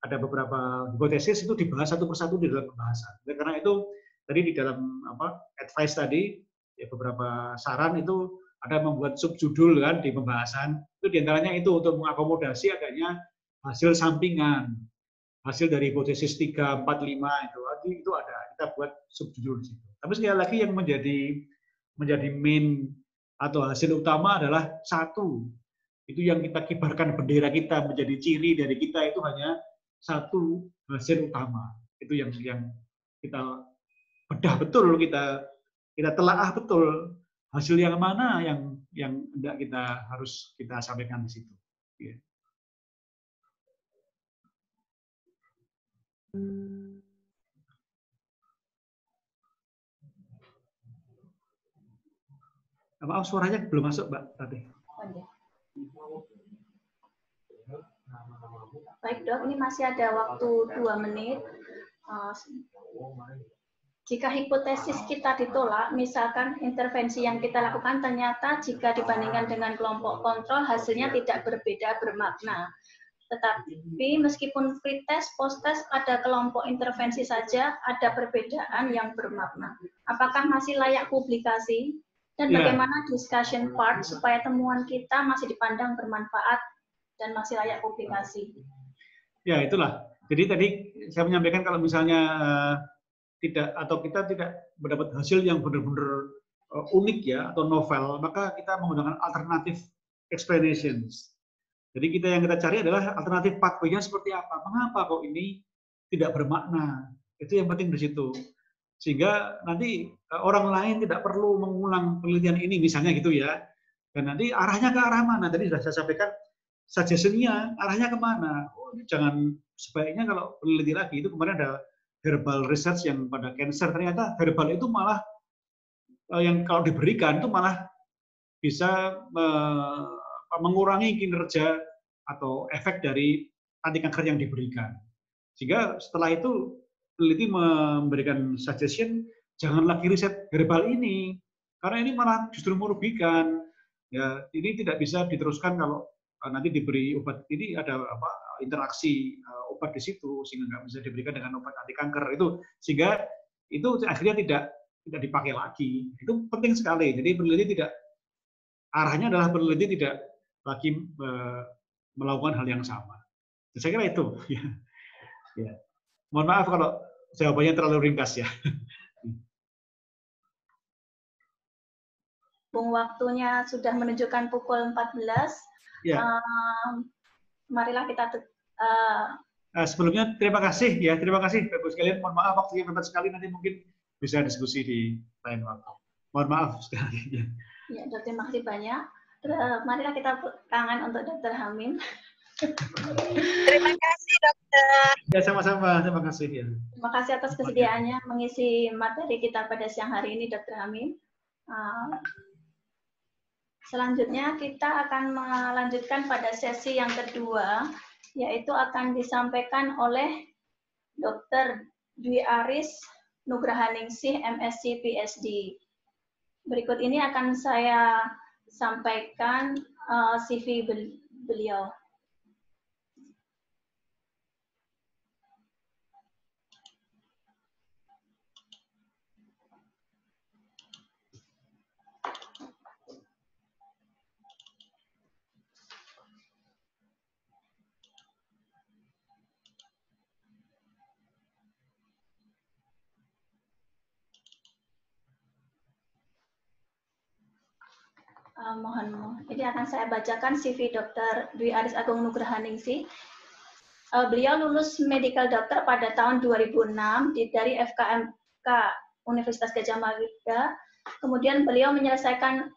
ada beberapa hipotesis itu dibahas satu persatu di dalam pembahasan. Karena itu tadi di dalam advice tadi ya beberapa saran itu ada membuat subjudul kan di pembahasan. Itu diantaranya itu untuk mengakomodasi adanya hasil sampingan, hasil dari hipotesis 3, 4, 5 itu ada. Kita buat subjudul di situ. Tapi sekali lagi yang menjadi main atau hasil utama adalah satu. Itu yang kita kibarkan bendera kita, menjadi ciri dari kita itu hanya satu hasil utama. Itu yang kita bedah betul, kita telaah betul hasil yang mana yang hendak harus kita sampaikan di situ. Ya. Maaf, suaranya belum masuk, Mbak Tati. Baik dok, ini masih ada waktu 2 menit. Jika hipotesis kita ditolak, misalkan intervensi yang kita lakukan ternyata jika dibandingkan dengan kelompok kontrol hasilnya tidak berbeda bermakna. Tetapi meskipun pretest, posttest pada kelompok intervensi saja ada perbedaan yang bermakna. Apakah masih layak publikasi? Dan bagaimana discussion part supaya temuan kita masih dipandang bermanfaat dan masih layak publikasi? Ya, itulah. Jadi tadi saya menyampaikan kalau misalnya kita tidak mendapat hasil yang benar-benar unik ya atau novel, maka kita menggunakan alternative explanations. Jadi yang kita cari adalah alternatif pathway-nya seperti apa. Mengapa kok ini tidak bermakna? Itu yang penting di situ. Sehingga nanti orang lain tidak perlu mengulang penelitian ini, misalnya gitu ya. Dan nanti arahnya ke arah mana? Tadi sudah saya sampaikan, suggestion-nya arahnya kemana? Oh, ini jangan, sebaiknya kalau peneliti lagi, itu kemarin ada herbal research yang pada cancer, ternyata herbal itu malah yang kalau diberikan itu malah bisa mengurangi kinerja atau efek dari anti kanker yang diberikan. Sehingga setelah itu peneliti memberikan suggestion, jangan lagi riset herbal ini, karena ini malah justru merugikan. Ya, ini tidak bisa diteruskan kalau nanti diberi obat ini ada interaksi obat di situ sehingga nggak bisa diberikan dengan obat anti kanker itu, sehingga itu akhirnya tidak dipakai lagi. Itu penting sekali. Jadi peneliti arahnya adalah peneliti tidak lagi melakukan hal yang sama. Saya kira itu. Ya. Mohon maaf kalau jawabannya terlalu ringkas ya. Waktunya sudah menunjukkan pukul 14. Ya. Marilah kita sebelumnya terima kasih ya, terima kasih Bapak sekalian. Mohon maaf waktunya terbatas sekali, nanti mungkin bisa diskusi di lain waktu. Mohon maaf sekali. Ya, terima kasih banyak. Marilah kita tepuk tangan untuk Dr. Hamim. Terima kasih, Dokter. Ya, sama-sama. Terima kasih. Ya. Terima kasih atas kesediaannya mengisi materi kita pada siang hari ini, Dr. Hamim. Selanjutnya kita akan melanjutkan pada sesi yang kedua, yaitu akan disampaikan oleh Dr. Dwi Aris Nugrahaningsih, MSc PhD. Berikut ini akan saya sampaikan CV beliau. Ini akan saya bacakan CV Dr. Dwi Aris Agung Nugrahaningsih. Beliau lulus medical doctor pada tahun 2006 dari FKMK Universitas Gadjah Mada. Kemudian beliau menyelesaikan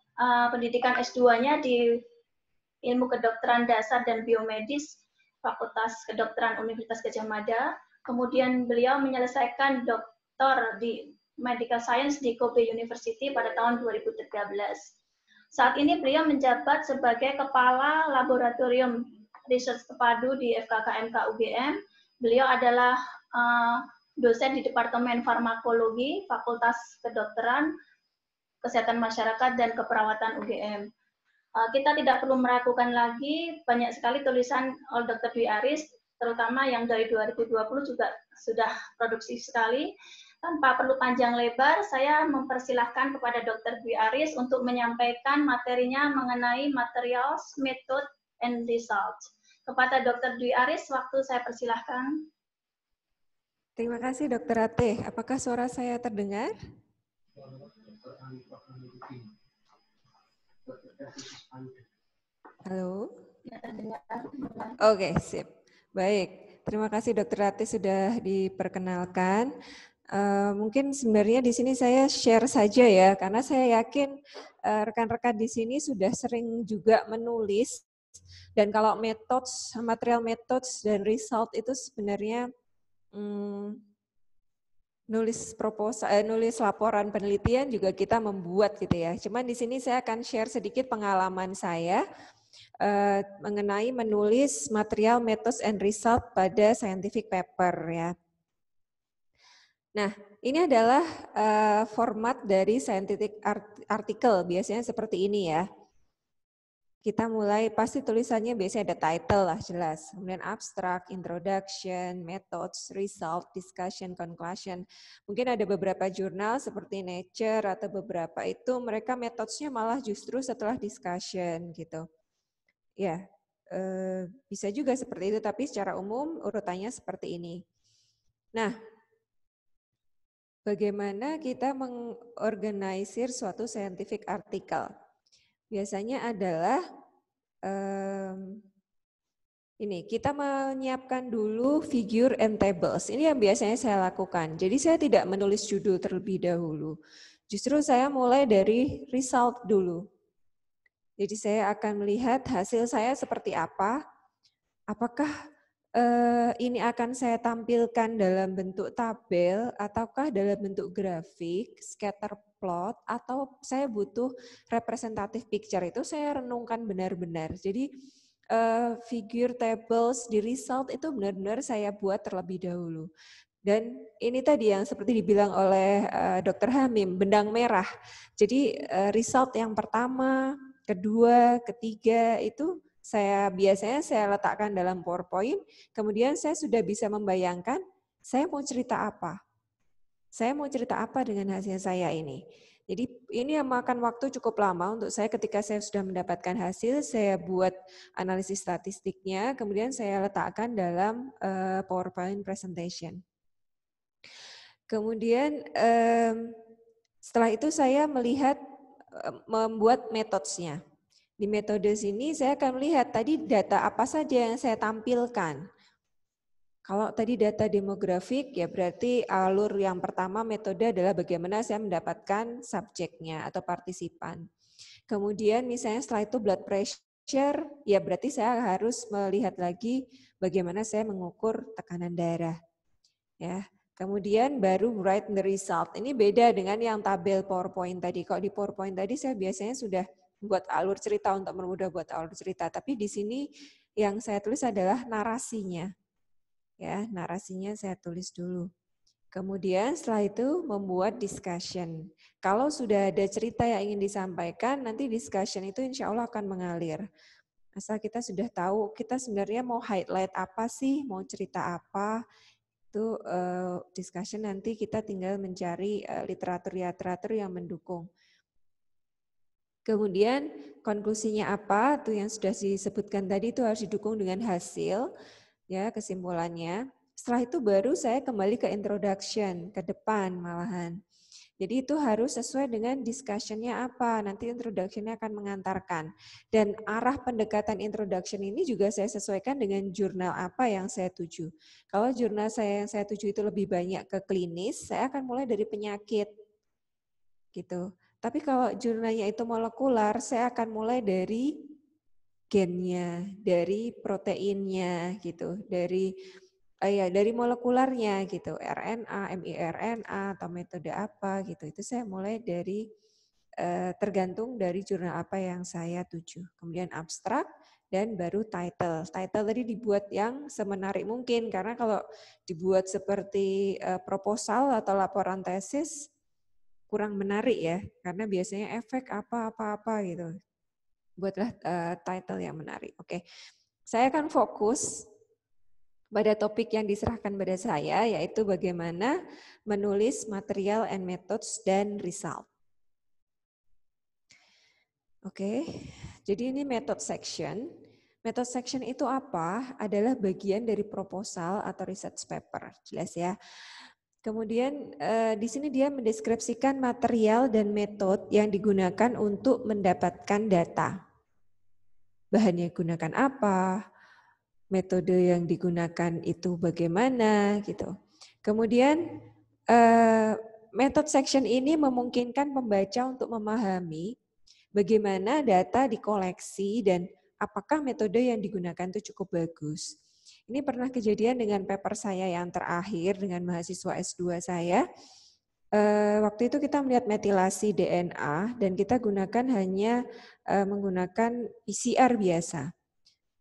pendidikan S2-nya di Ilmu Kedokteran Dasar dan Biomedis Fakultas Kedokteran Universitas Gadjah Mada. Kemudian beliau menyelesaikan doktor di Medical Science di Kobe University pada tahun 2013. Saat ini beliau menjabat sebagai Kepala Laboratorium Research Terpadu di FKKMK UGM. Beliau adalah dosen di Departemen Farmakologi, Fakultas Kedokteran, Kesehatan Masyarakat, dan Keperawatan UGM. Kita tidak perlu meragukan lagi, banyak sekali tulisan oleh Dr. Dwi Aris, terutama yang dari 2020 juga sudah produksi sekali. Tanpa perlu panjang lebar, saya mempersilahkan kepada Dr. Dwi Aris untuk menyampaikan materinya mengenai materials, method, and results. Kepada Dr. Dwi Aris, waktu saya persilahkan. Terima kasih Dr. Ratih. Apakah suara saya terdengar? Halo? Oke, sip. Baik, terima kasih Dr. Ratih sudah diperkenalkan. Mungkin sebenarnya di sini saya share saja ya, karena saya yakin rekan-rekan di sini sudah sering juga menulis, dan kalau methods, material methods dan result itu sebenarnya nulis proposal, nulis laporan penelitian juga kita membuat gitu ya. Cuman di sini saya akan share sedikit pengalaman saya mengenai menulis material methods and result pada scientific paper ya. Nah, ini adalah format dari scientific article, biasanya seperti ini ya. Kita mulai, pasti tulisannya biasanya ada title lah jelas, kemudian abstract, introduction, methods, result, discussion, conclusion. Mungkin ada beberapa jurnal seperti Nature atau beberapa itu mereka methods-nya malah justru setelah discussion gitu. Ya, bisa juga seperti itu, tapi secara umum urutannya seperti ini. Nah, bagaimana kita mengorganisir suatu scientific article? Biasanya adalah ini, kita menyiapkan dulu figure and tables. Ini yang biasanya saya lakukan. Jadi saya tidak menulis judul terlebih dahulu. Justru saya mulai dari result dulu. Jadi saya akan melihat hasil saya seperti apa. Apakah ini akan saya tampilkan dalam bentuk tabel ataukah dalam bentuk grafik, scatter plot, atau saya butuh representative picture. Itu saya renungkan benar-benar. Jadi figure, tables, di result itu benar-benar saya buat terlebih dahulu. Dan ini tadi yang seperti dibilang oleh Dr. Hamim, benang merah. Jadi result yang pertama, kedua, ketiga itu biasanya saya letakkan dalam PowerPoint, kemudian saya sudah bisa membayangkan saya mau cerita apa. Saya mau cerita apa dengan hasil saya ini. Jadi ini yang makan waktu cukup lama untuk saya ketika saya sudah mendapatkan hasil, saya buat analisis statistiknya, kemudian saya letakkan dalam PowerPoint presentation. Kemudian setelah itu saya melihat membuat methods-nya. Di metode sini saya akan melihat tadi data apa saja yang saya tampilkan. Kalau tadi data demografik, ya berarti alur yang pertama metode adalah bagaimana saya mendapatkan subjeknya atau partisipan. Kemudian misalnya setelah itu blood pressure, ya berarti saya harus melihat lagi bagaimana saya mengukur tekanan darah. Ya. Kemudian baru write the result. Ini beda dengan yang tabel PowerPoint tadi. Kalau di PowerPoint tadi saya biasanya sudah buat alur cerita untuk mempermudah buat alur cerita. Tapi di sini yang saya tulis adalah narasinya. Ya, narasinya saya tulis dulu. Kemudian setelah itu membuat discussion. Kalau sudah ada cerita yang ingin disampaikan, nanti discussion itu insya Allah akan mengalir. Asal kita sudah tahu kita sebenarnya mau highlight apa sih, mau cerita apa, itu discussion nanti kita tinggal mencari literatur-literatur yang mendukung. Kemudian konklusinya apa, itu yang sudah disebutkan tadi itu harus didukung dengan hasil, ya kesimpulannya. Setelah itu baru saya kembali ke introduction, ke depan malahan. Jadi itu harus sesuai dengan discussion-nya apa, nanti introduction-nya akan mengantarkan. Dan arah pendekatan introduction ini juga saya sesuaikan dengan jurnal apa yang saya tuju. Kalau jurnal saya yang saya tuju itu lebih banyak ke klinis, saya akan mulai dari penyakit. Gitu. Tapi kalau jurnalnya itu molekular, saya akan mulai dari gennya, dari proteinnya gitu, dari molekularnya gitu, RNA, miRNA atau metode apa gitu. Itu saya mulai dari tergantung dari jurnal apa yang saya tuju. Kemudian abstrak dan baru title. Title tadi dibuat yang semenarik mungkin karena kalau dibuat seperti proposal atau laporan tesis kurang menarik ya, karena biasanya efek apa-apa gitu. Buatlah title yang menarik. Oke. Saya akan fokus pada topik yang diserahkan pada saya, yaitu bagaimana menulis material and methods dan result. Oke, jadi ini method section. Method section itu apa? Adalah bagian dari proposal atau research paper, jelas ya. Kemudian di sini dia mendeskripsikan material dan metode yang digunakan untuk mendapatkan data. Bahannya digunakan apa? Metode yang digunakan itu bagaimana gitu. Kemudian method section ini memungkinkan pembaca untuk memahami bagaimana data dikoleksi dan apakah metode yang digunakan itu cukup bagus. Ini pernah kejadian dengan paper saya yang terakhir dengan mahasiswa S2 saya. Waktu itu kita melihat metilasi DNA dan kita gunakan hanya menggunakan PCR biasa.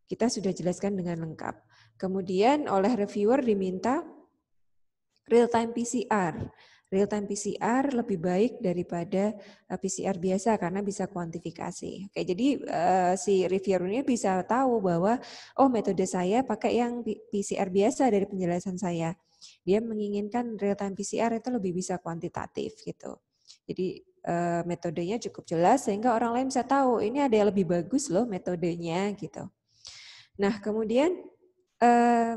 Kita sudah jelaskan dengan lengkap. Kemudian oleh reviewer diminta real-time PCR. Real-time PCR lebih baik daripada PCR biasa karena bisa kuantifikasi. Oke, jadi si reviewernya bisa tahu bahwa oh metode saya pakai yang PCR biasa dari penjelasan saya. Dia menginginkan real-time PCR itu lebih bisa kuantitatif gitu. Jadi metodenya cukup jelas sehingga orang lain bisa tahu ini ada yang lebih bagus loh metodenya gitu. Nah, kemudian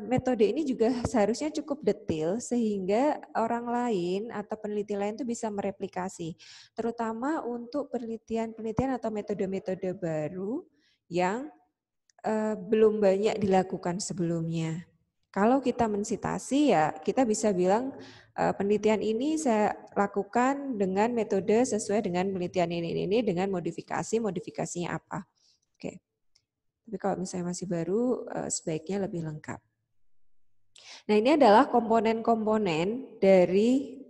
metode ini juga seharusnya cukup detail sehingga orang lain atau peneliti lain itu bisa mereplikasi, terutama untuk penelitian-penelitian atau metode-metode baru yang belum banyak dilakukan sebelumnya. Kalau kita mensitasi ya kita bisa bilang penelitian ini saya lakukan dengan metode sesuai dengan penelitian ini dengan modifikasinya apa. Oke. Tapi kalau misalnya masih baru, sebaiknya lebih lengkap. Nah, ini adalah komponen-komponen dari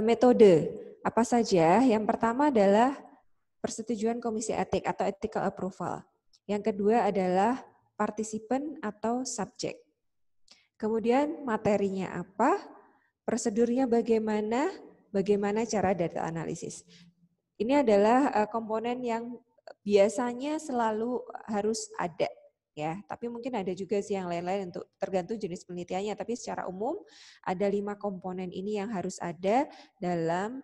metode. Apa saja? Yang pertama adalah persetujuan komisi etik atau ethical approval. Yang kedua adalah partisipan atau subjek. Kemudian materinya apa? Prosedurnya bagaimana? Bagaimana cara data analisis? Ini adalah komponen yang biasanya selalu harus ada ya, tapi mungkin ada juga sih yang lain-lain untuk tergantung jenis penelitiannya, tapi secara umum ada 5 komponen ini yang harus ada dalam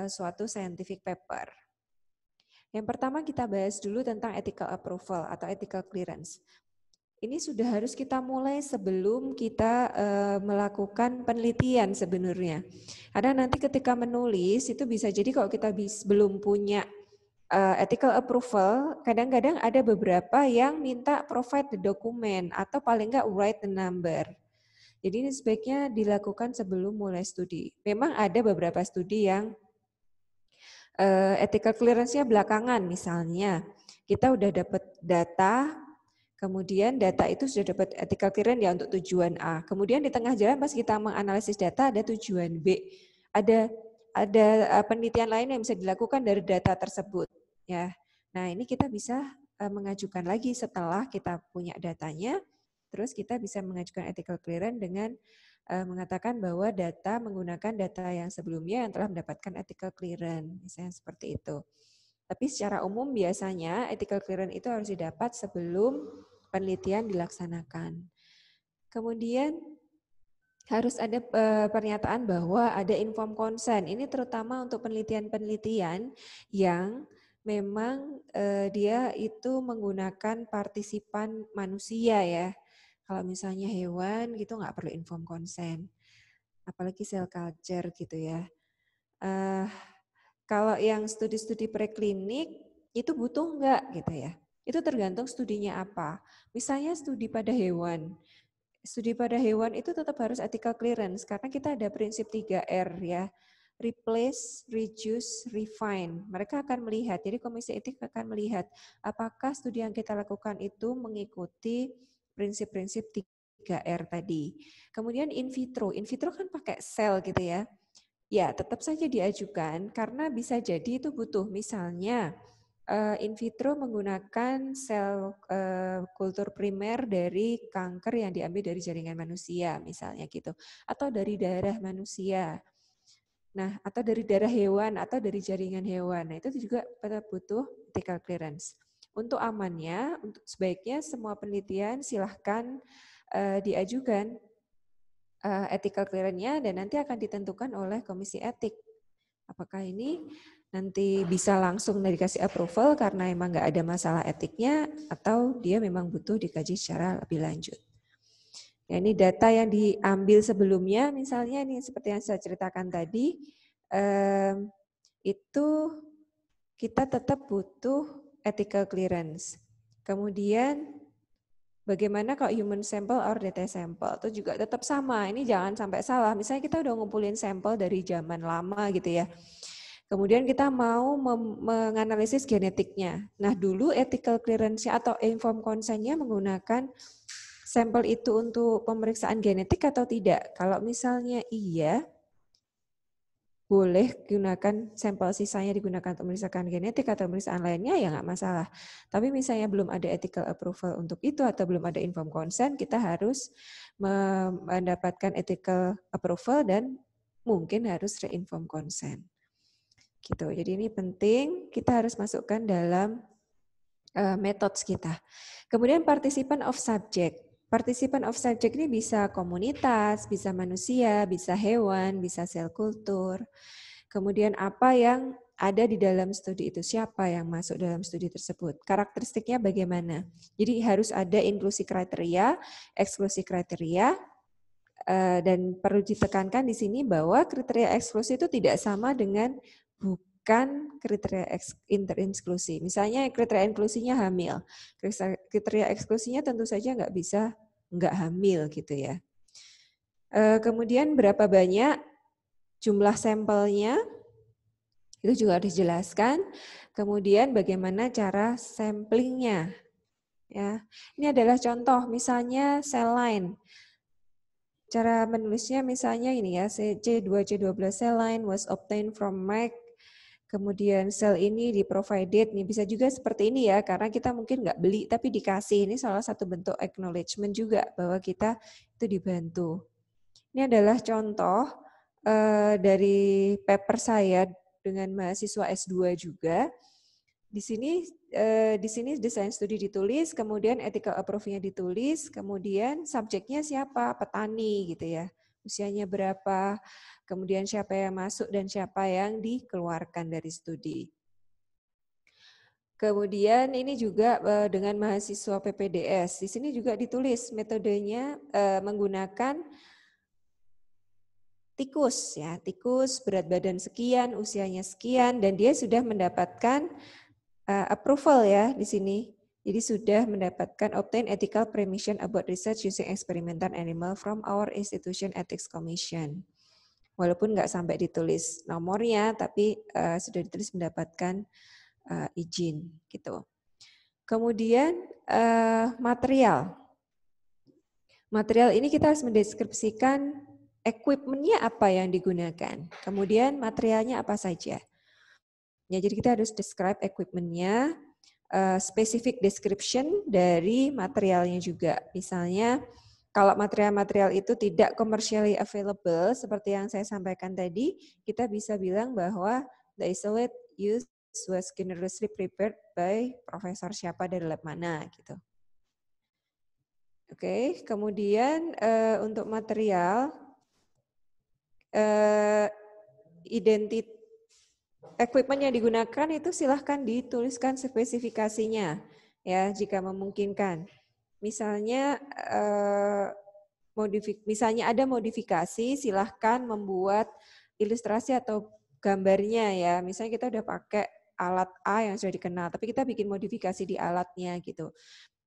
suatu scientific paper. Yang pertama kita bahas dulu tentang ethical approval atau ethical clearance. Ini sudah harus kita mulai sebelum kita melakukan penelitian sebenarnya. Karena nanti ketika menulis itu bisa jadi kalau kita belum punya ethical approval, kadang-kadang ada beberapa yang minta provide the document atau paling enggak write the number. Jadi ini sebaiknya dilakukan sebelum mulai studi. Memang ada beberapa studi yang ethical clearance-nya belakangan, misalnya kita udah dapat data, kemudian data itu sudah dapat ethical clearance ya untuk tujuan A. Kemudian di tengah jalan pas kita menganalisis data ada tujuan B. Ada penelitian lain yang bisa dilakukan dari data tersebut, ya. Nah, ini kita bisa mengajukan lagi setelah kita punya datanya, terus kita bisa mengajukan ethical clearance dengan mengatakan bahwa data menggunakan data yang sebelumnya yang telah mendapatkan ethical clearance, misalnya seperti itu. Tapi secara umum biasanya ethical clearance itu harus didapat sebelum penelitian dilaksanakan. Kemudian harus ada pernyataan bahwa ada informed consent. Ini terutama untuk penelitian-penelitian yang memang dia itu menggunakan partisipan manusia ya. Kalau misalnya hewan gitu nggak perlu informed consent, apalagi cell culture gitu ya. Kalau yang studi-studi preklinik itu butuh nggak gitu ya? Itu tergantung studinya apa. Misalnya studi pada hewan. Studi pada hewan itu tetap harus ethical clearance karena kita ada prinsip 3R ya. Replace, reduce, refine. Mereka akan melihat, jadi komisi etik akan melihat apakah studi yang kita lakukan itu mengikuti prinsip-prinsip 3R tadi. Kemudian in vitro kan pakai sel gitu ya. Ya, tetap saja diajukan karena bisa jadi itu butuh misalnya in vitro menggunakan sel kultur primer dari kanker yang diambil dari jaringan manusia misalnya gitu, atau dari darah manusia. Nah, atau dari darah hewan atau dari jaringan hewan. Nah, itu juga tetap butuh ethical clearance. Untuk amannya, sebaiknya semua penelitian silahkan diajukan ethical clearance-nya dan nanti akan ditentukan oleh komisi etik. Apakah ini nanti bisa langsung dikasih approval karena emang nggak ada masalah etiknya atau dia memang butuh dikaji secara lebih lanjut. Ya, ini data yang diambil sebelumnya, misalnya ini seperti yang saya ceritakan tadi, itu kita tetap butuh ethical clearance. Kemudian bagaimana kalau human sample or data sample? Itu juga tetap sama, ini jangan sampai salah. Misalnya kita udah ngumpulin sampel dari zaman lama gitu ya. Kemudian kita mau menganalisis genetiknya. Nah dulu ethical clearance-nya atau informed consent-nya menggunakan sampel itu untuk pemeriksaan genetik atau tidak? Kalau misalnya iya, boleh gunakan sampel sisanya digunakan untuk pemeriksaan genetik atau pemeriksaan lainnya ya nggak masalah. Tapi misalnya belum ada ethical approval untuk itu atau belum ada informed consent, kita harus mendapatkan ethical approval dan mungkin harus re-informed consent. Gitu. Jadi ini penting kita harus masukkan dalam methods kita. Kemudian participant of subject. Participant of subject ini bisa komunitas, bisa manusia, bisa hewan, bisa sel kultur. Kemudian apa yang ada di dalam studi itu, siapa yang masuk dalam studi tersebut, karakteristiknya bagaimana. Jadi harus ada inklusi kriteria, eksklusi kriteria, dan perlu ditekankan di sini bahwa kriteria eksklusi itu tidak sama dengan bukan kriteria interinklusi. Misalnya kriteria inklusinya hamil, kriteria eksklusinya tentu saja nggak bisa nggak hamil gitu ya. Kemudian berapa banyak jumlah sampelnya itu juga harus dijelaskan. Kemudian bagaimana cara samplingnya. Ya, ini adalah contoh misalnya sel line. Cara menulisnya misalnya ini ya, C2C12 cell line was obtained from Mac. Kemudian sel ini di-provided, nih bisa juga seperti ini ya, karena kita mungkin nggak beli tapi dikasih. Ini salah satu bentuk acknowledgement juga bahwa kita itu dibantu. Ini adalah contoh dari paper saya dengan mahasiswa S2 juga. Di sini desain studi ditulis, kemudian ethical approve-nya ditulis, kemudian subjeknya siapa, petani gitu ya, usianya berapa, kemudian siapa yang masuk dan siapa yang dikeluarkan dari studi. Kemudian ini juga dengan mahasiswa PPDS, di sini juga ditulis metodenya menggunakan tikus ya, tikus berat badan sekian, usianya sekian, dan dia sudah mendapatkan approval ya di sini. Jadi sudah mendapatkan obtain ethical permission about research using experimental animal from our institution ethics commission. Walaupun nggak sampai ditulis nomornya, tapi sudah ditulis mendapatkan izin gitu. Kemudian material. Material ini kita harus mendeskripsikan equipment-nya apa yang digunakan. Kemudian materialnya apa saja. Ya, jadi kita harus describe equipment-nya, specific description dari materialnya juga. Misalnya, kalau material-material itu tidak commercially available, seperti yang saya sampaikan tadi, kita bisa bilang bahwa the isolate used was generously prepared by profesor siapa dari lab mana, gitu. Oke, kemudian untuk material, equipment yang digunakan itu silahkan dituliskan spesifikasinya, ya jika memungkinkan. Misalnya, misalnya ada modifikasi, silahkan membuat ilustrasi atau gambarnya ya. Misalnya kita udah pakai alat A yang sudah dikenal, tapi kita bikin modifikasi di alatnya gitu.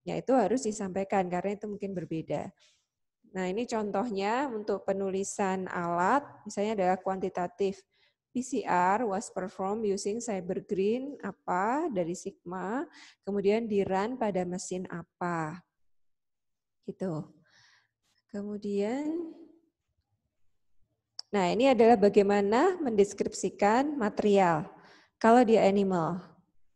Ya itu harus disampaikan karena itu mungkin berbeda. Nah ini contohnya untuk penulisan alat, misalnya adalah kuantitatif. PCR was performed using cybergreen apa dari Sigma, kemudian di-run pada mesin apa. Gitu. Kemudian, nah ini adalah bagaimana mendeskripsikan material. Kalau di animal,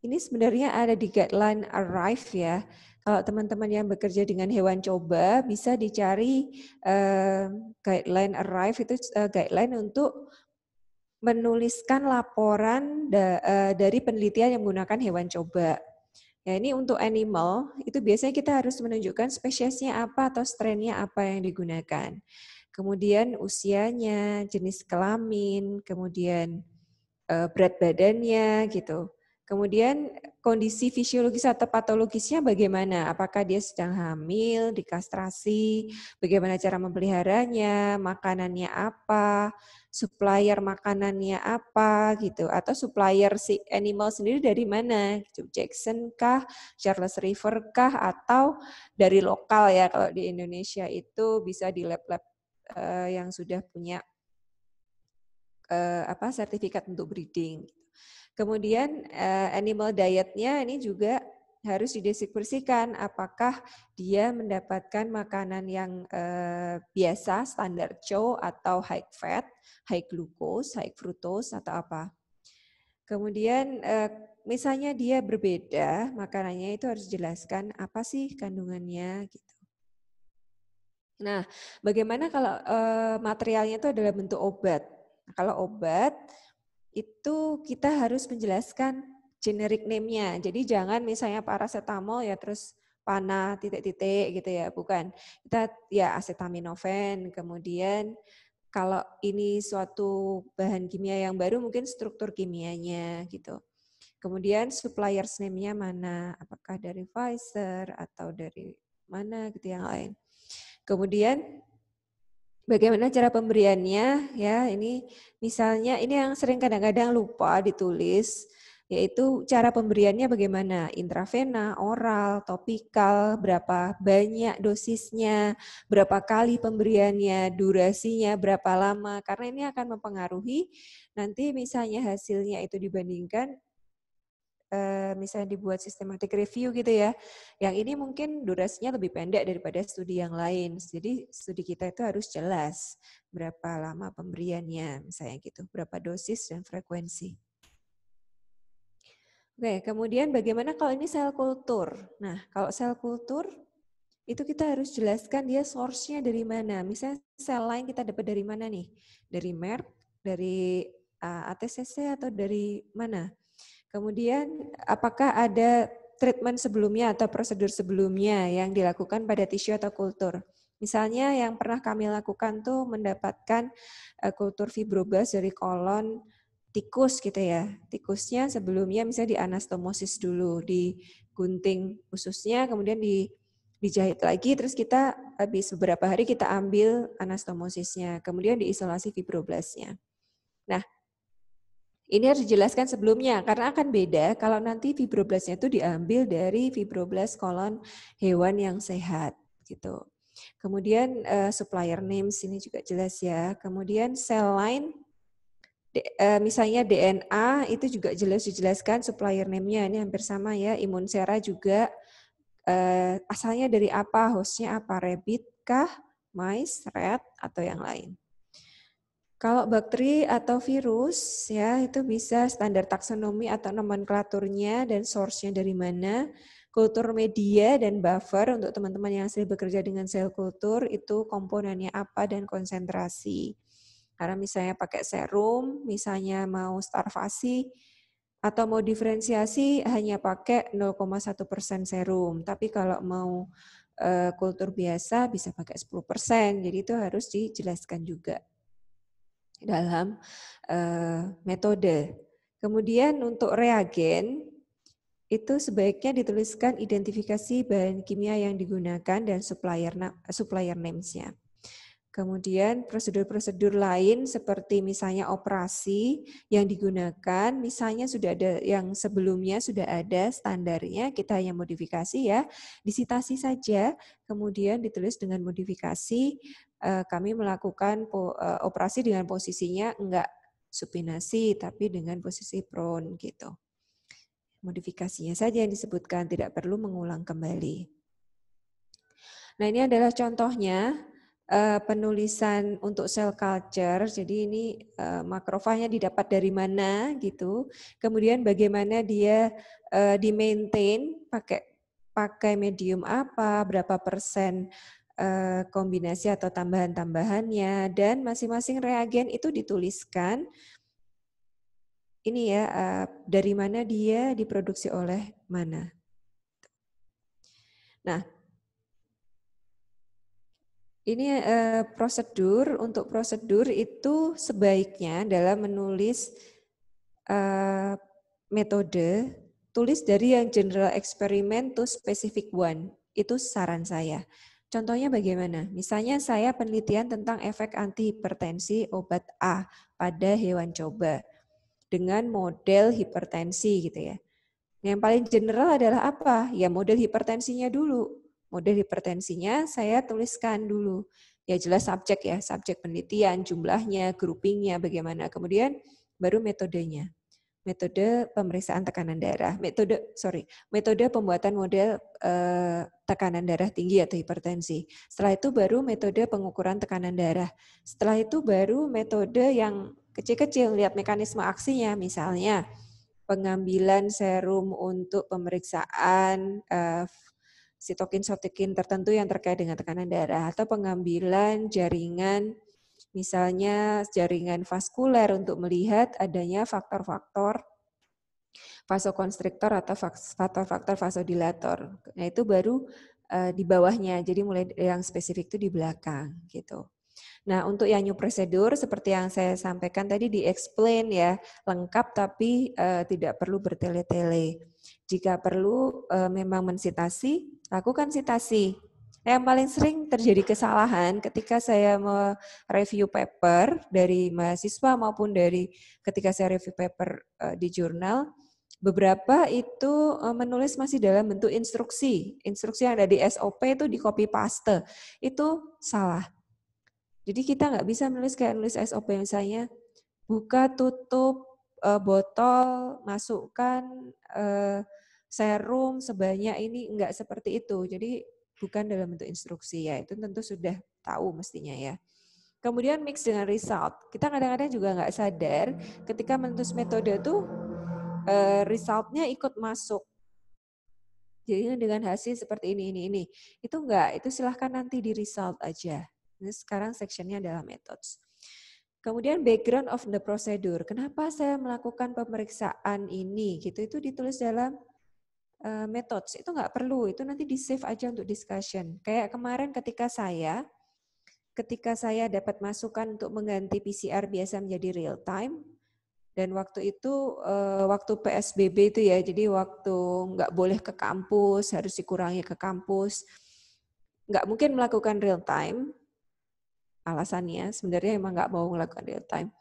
ini sebenarnya ada di guideline ARRIVE ya. Kalau teman-teman yang bekerja dengan hewan coba bisa dicari guideline ARRIVE itu guideline untuk menuliskan laporan dari penelitian yang menggunakan hewan coba. Ya ini untuk animal itu biasanya kita harus menunjukkan spesiesnya apa atau strainnya apa yang digunakan. Kemudian usianya, jenis kelamin, kemudian berat badannya gitu. Kemudian kondisi fisiologis atau patologisnya bagaimana? Apakah dia sedang hamil, dikastrasi, bagaimana cara memeliharanya, makanannya apa, supplier makanannya apa gitu, atau supplier si animal sendiri dari mana? Jackson kah, Charles River kah, atau dari lokal ya kalau di Indonesia itu bisa di lab-lab yang sudah punya sertifikat untuk breeding. Kemudian animal diet-nya ini juga harus dideskripsikan apakah dia mendapatkan makanan yang biasa, standar CHO atau high fat, high glucose, high fructose atau apa. Kemudian misalnya dia berbeda, makanannya itu harus dijelaskan apa sih kandungannya gitu. Nah, bagaimana kalau materialnya itu adalah bentuk obat? Nah, kalau obat itu kita harus menjelaskan generic name-nya. Jadi jangan misalnya paracetamol ya terus panah titik-titik gitu ya, bukan. Kita ya acetaminophen, kemudian kalau ini suatu bahan kimia yang baru mungkin struktur kimianya gitu. Kemudian suppliers name-nya mana, apakah dari Pfizer atau dari mana gitu yang lain. Kemudian bagaimana cara pemberiannya ya, ini misalnya ini yang sering kadang-kadang lupa ditulis, yaitu cara pemberiannya bagaimana, intravena, oral, topikal, berapa banyak dosisnya, berapa kali pemberiannya, durasinya, berapa lama, karena ini akan mempengaruhi nanti misalnya hasilnya itu dibandingkan misalnya dibuat systematic review gitu ya, yang ini mungkin durasinya lebih pendek daripada studi yang lain. Jadi studi kita itu harus jelas berapa lama pemberiannya, misalnya gitu, berapa dosis dan frekuensi. Oke, kemudian bagaimana kalau ini sel kultur? Nah, kalau sel kultur itu kita harus jelaskan dia source-nya dari mana. Misalnya sel lain kita dapat dari mana nih? Dari Merck, dari ATCC atau dari mana? Kemudian apakah ada treatment sebelumnya atau prosedur sebelumnya yang dilakukan pada tisu atau kultur? Misalnya yang pernah kami lakukan tuh mendapatkan kultur fibroblast dari kolon tikus gitu ya. Tikusnya sebelumnya misalnya di anastomosis dulu, digunting ususnya, kemudian dijahit lagi, terus kita habis beberapa hari kita ambil anastomosisnya, kemudian diisolasi fibroblastnya. Nah, Ini harus dijelaskan sebelumnya, karena akan beda kalau nanti fibroblastnya itu diambil dari fibroblast kolon hewan yang sehat, gitu. Kemudian supplier names ini juga jelas ya. Kemudian cell line, misalnya DNA itu juga jelas dijelaskan supplier name-nya, ini hampir sama ya. Imunsera juga asalnya dari apa, hostnya apa, rabbit kah, mice, rat, atau yang lain. Kalau bakteri atau virus ya itu bisa standar taksonomi atau nomenklaturnya dan source-nya dari mana, kultur media dan buffer untuk teman-teman yang sering bekerja dengan sel kultur itu komponennya apa dan konsentrasi. Karena misalnya pakai serum, misalnya mau starvasi atau mau diferensiasi hanya pakai 0,1% serum. Tapi kalau mau kultur biasa bisa pakai 10%. Jadi itu harus dijelaskan juga dalam metode. Kemudian untuk reagen, itu sebaiknya dituliskan identifikasi bahan kimia yang digunakan dan supplier names-nya. Kemudian prosedur-prosedur lain seperti misalnya operasi yang digunakan, misalnya sudah ada yang sebelumnya sudah ada standarnya, kita hanya modifikasi ya, disitasi saja, kemudian ditulis dengan modifikasi, kami melakukan operasi dengan posisinya enggak supinasi, tapi dengan posisi prone gitu. Modifikasinya saja yang disebutkan, tidak perlu mengulang kembali. Nah ini adalah contohnya, penulisan untuk cell culture, jadi ini makrofagnya didapat dari mana gitu, kemudian bagaimana dia di-maintain pakai medium apa, berapa persen kombinasi atau tambahan-tambahannya, dan masing-masing reagen itu dituliskan ini ya dari mana dia diproduksi oleh mana. Nah, ini prosedur, untuk prosedur itu sebaiknya dalam menulis metode, tulis dari yang general experiment to specific one. Itu saran saya. Contohnya bagaimana? Misalnya saya penelitian tentang efek antihipertensi obat A pada hewan coba dengan model hipertensi gitu ya. Yang paling general adalah apa? Ya model hipertensinya dulu. Model hipertensinya saya tuliskan dulu. Ya jelas subjek ya, subjek penelitian, jumlahnya, groupingnya, bagaimana. Kemudian baru metodenya. Metode pemeriksaan tekanan darah. Metode pembuatan model tekanan darah tinggi atau hipertensi. Setelah itu baru metode pengukuran tekanan darah. Setelah itu baru metode yang kecil-kecil, lihat mekanisme aksinya. Misalnya pengambilan serum untuk pemeriksaan sitokin tertentu yang terkait dengan tekanan darah, atau pengambilan jaringan, misalnya jaringan vaskuler untuk melihat adanya faktor-faktor vasokonstriktor atau faktor-faktor vasodilator. Nah itu baru di bawahnya, jadi mulai yang spesifik itu di belakang gitu. Nah, untuk yang new prosedur seperti yang saya sampaikan tadi di-explain ya, lengkap tapi tidak perlu bertele-tele. Jika perlu memang mensitasi, lakukan sitasi. Yang paling sering terjadi kesalahan ketika saya mereview paper dari mahasiswa maupun dari ketika saya review paper di jurnal, beberapa itu menulis masih dalam bentuk instruksi. Instruksi yang ada di SOP itu di copy paste. Itu salah. Jadi kita nggak bisa menulis kayak nulis SOP misalnya, buka tutup botol, masukkan serum sebanyak ini, nggak seperti itu. Jadi bukan dalam bentuk instruksi ya, itu tentu sudah tahu mestinya ya. Kemudian mix dengan result. Kita kadang-kadang juga nggak sadar ketika menulis metode itu resultnya ikut masuk. Jadi dengan hasil seperti ini. Itu enggak, itu silahkan nanti di result aja. Ini sekarang sectionnya adalah methods. Kemudian background of the procedure. Kenapa saya melakukan pemeriksaan ini? Gitu itu ditulis dalam methods. Itu nggak perlu. Itu nanti di save aja untuk discussion. Kayak kemarin ketika saya dapat masukan untuk mengganti PCR biasa menjadi real time. Dan waktu itu, waktu PSBB itu ya, jadi waktu nggak boleh ke kampus, harus dikurangi ke kampus. Nggak mungkin melakukan real time. Alasannya sebenarnya emang nggak mau melakukan real time.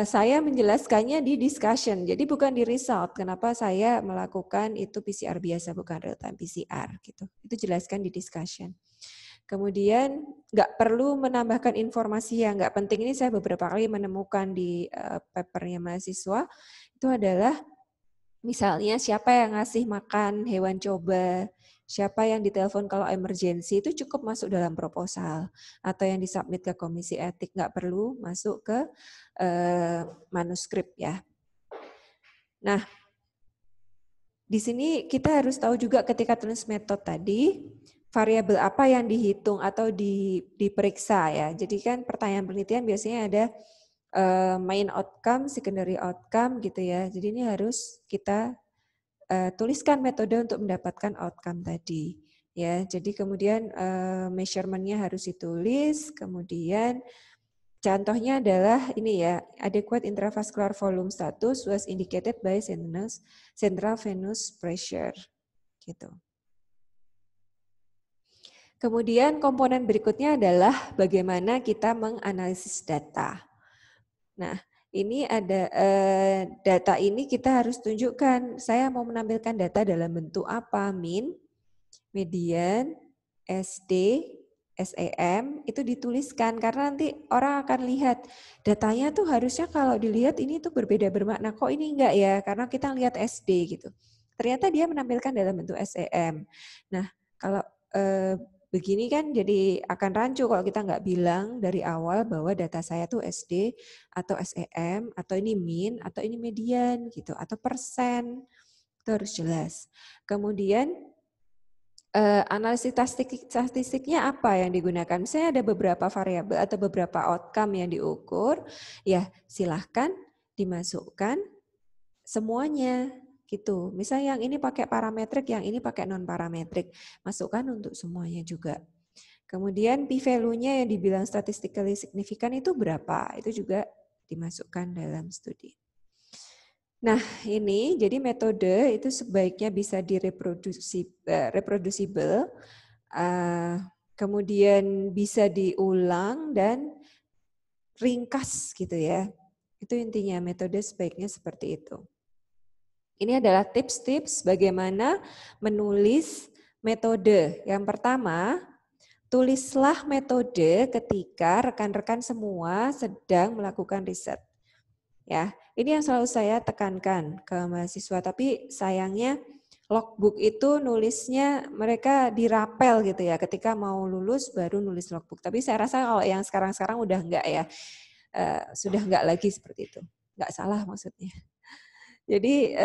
saya menjelaskannya di discussion, jadi bukan di result. Kenapa saya melakukan itu PCR biasa, bukan real time PCR gitu. Itu jelaskan di discussion. Kemudian nggak perlu menambahkan informasi yang nggak penting. Ini saya beberapa kali menemukan di papernya mahasiswa, itu adalah misalnya siapa yang ngasih makan hewan coba, siapa yang ditelepon kalau emergensi, itu cukup masuk dalam proposal atau yang disubmit ke komisi etik, nggak perlu masuk ke manuskrip ya. Nah, di sini kita harus tahu juga ketika tulis metode tadi, variabel apa yang dihitung atau diperiksa ya. Jadi kan pertanyaan penelitian biasanya ada main outcome, secondary outcome gitu ya. Jadi ini harus kita tuliskan metode untuk mendapatkan outcome tadi. Ya, jadi kemudian measurement-nya harus ditulis, kemudian contohnya adalah ini ya, adequate intravascular volume status was indicated by central venous pressure gitu. Kemudian komponen berikutnya adalah bagaimana kita menganalisis data. Nah, ini ada data ini kita harus tunjukkan. Saya mau menampilkan data dalam bentuk apa? Mean, median, SD, SEM itu dituliskan karena nanti orang akan lihat datanya tuh harusnya kalau dilihat ini tuh berbeda bermakna, kok ini enggak ya, karena kita lihat SD gitu. Ternyata dia menampilkan dalam bentuk SEM. Nah, kalau begini kan jadi akan rancu kalau kita nggak bilang dari awal bahwa data saya tuh SD atau SEM atau ini mean atau ini median gitu atau persen, itu harus jelas. Kemudian analisis statistiknya apa yang digunakan? Misalnya ada beberapa variabel atau beberapa outcome yang diukur, ya silahkan dimasukkan semuanya gitu. Misalnya yang ini pakai parametrik, yang ini pakai non parametrik, masukkan untuk semuanya juga. Kemudian p-value-nya yang dibilang statistically significant itu berapa? Itu juga dimasukkan dalam studi. Nah, ini jadi metode itu sebaiknya bisa reproducible, kemudian bisa diulang dan ringkas gitu ya. Itu intinya metode sebaiknya seperti itu. Ini adalah tips-tips bagaimana menulis metode. Yang pertama, tulislah metode ketika rekan-rekan semua sedang melakukan riset. Ya, ini yang selalu saya tekankan ke mahasiswa, tapi sayangnya logbook itu nulisnya mereka dirapel gitu ya, ketika mau lulus baru nulis logbook. Tapi saya rasa kalau yang sekarang-sekarang udah enggak ya, sudah enggak lagi seperti itu. Enggak salah maksudnya. Jadi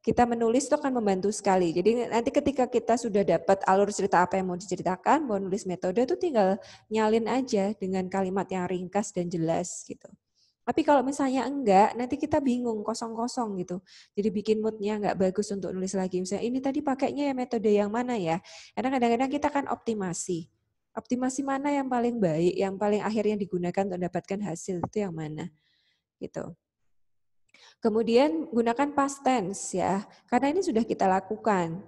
kita menulis itu akan membantu sekali. Jadi nanti ketika kita sudah dapat alur cerita apa yang mau diceritakan, mau nulis metode itu tinggal nyalin aja dengan kalimat yang ringkas dan jelas gitu. Tapi kalau misalnya enggak, nanti kita bingung, kosong-kosong gitu. Jadi bikin moodnya enggak bagus untuk nulis lagi. Misalnya ini tadi pakainya ya metode yang mana ya? Karena kadang-kadang kita kan optimasi. Optimasi mana yang paling baik, yang paling akhirnya digunakan untuk mendapatkan hasil itu yang mana? Gitu. Kemudian gunakan past tense ya, karena ini sudah kita lakukan.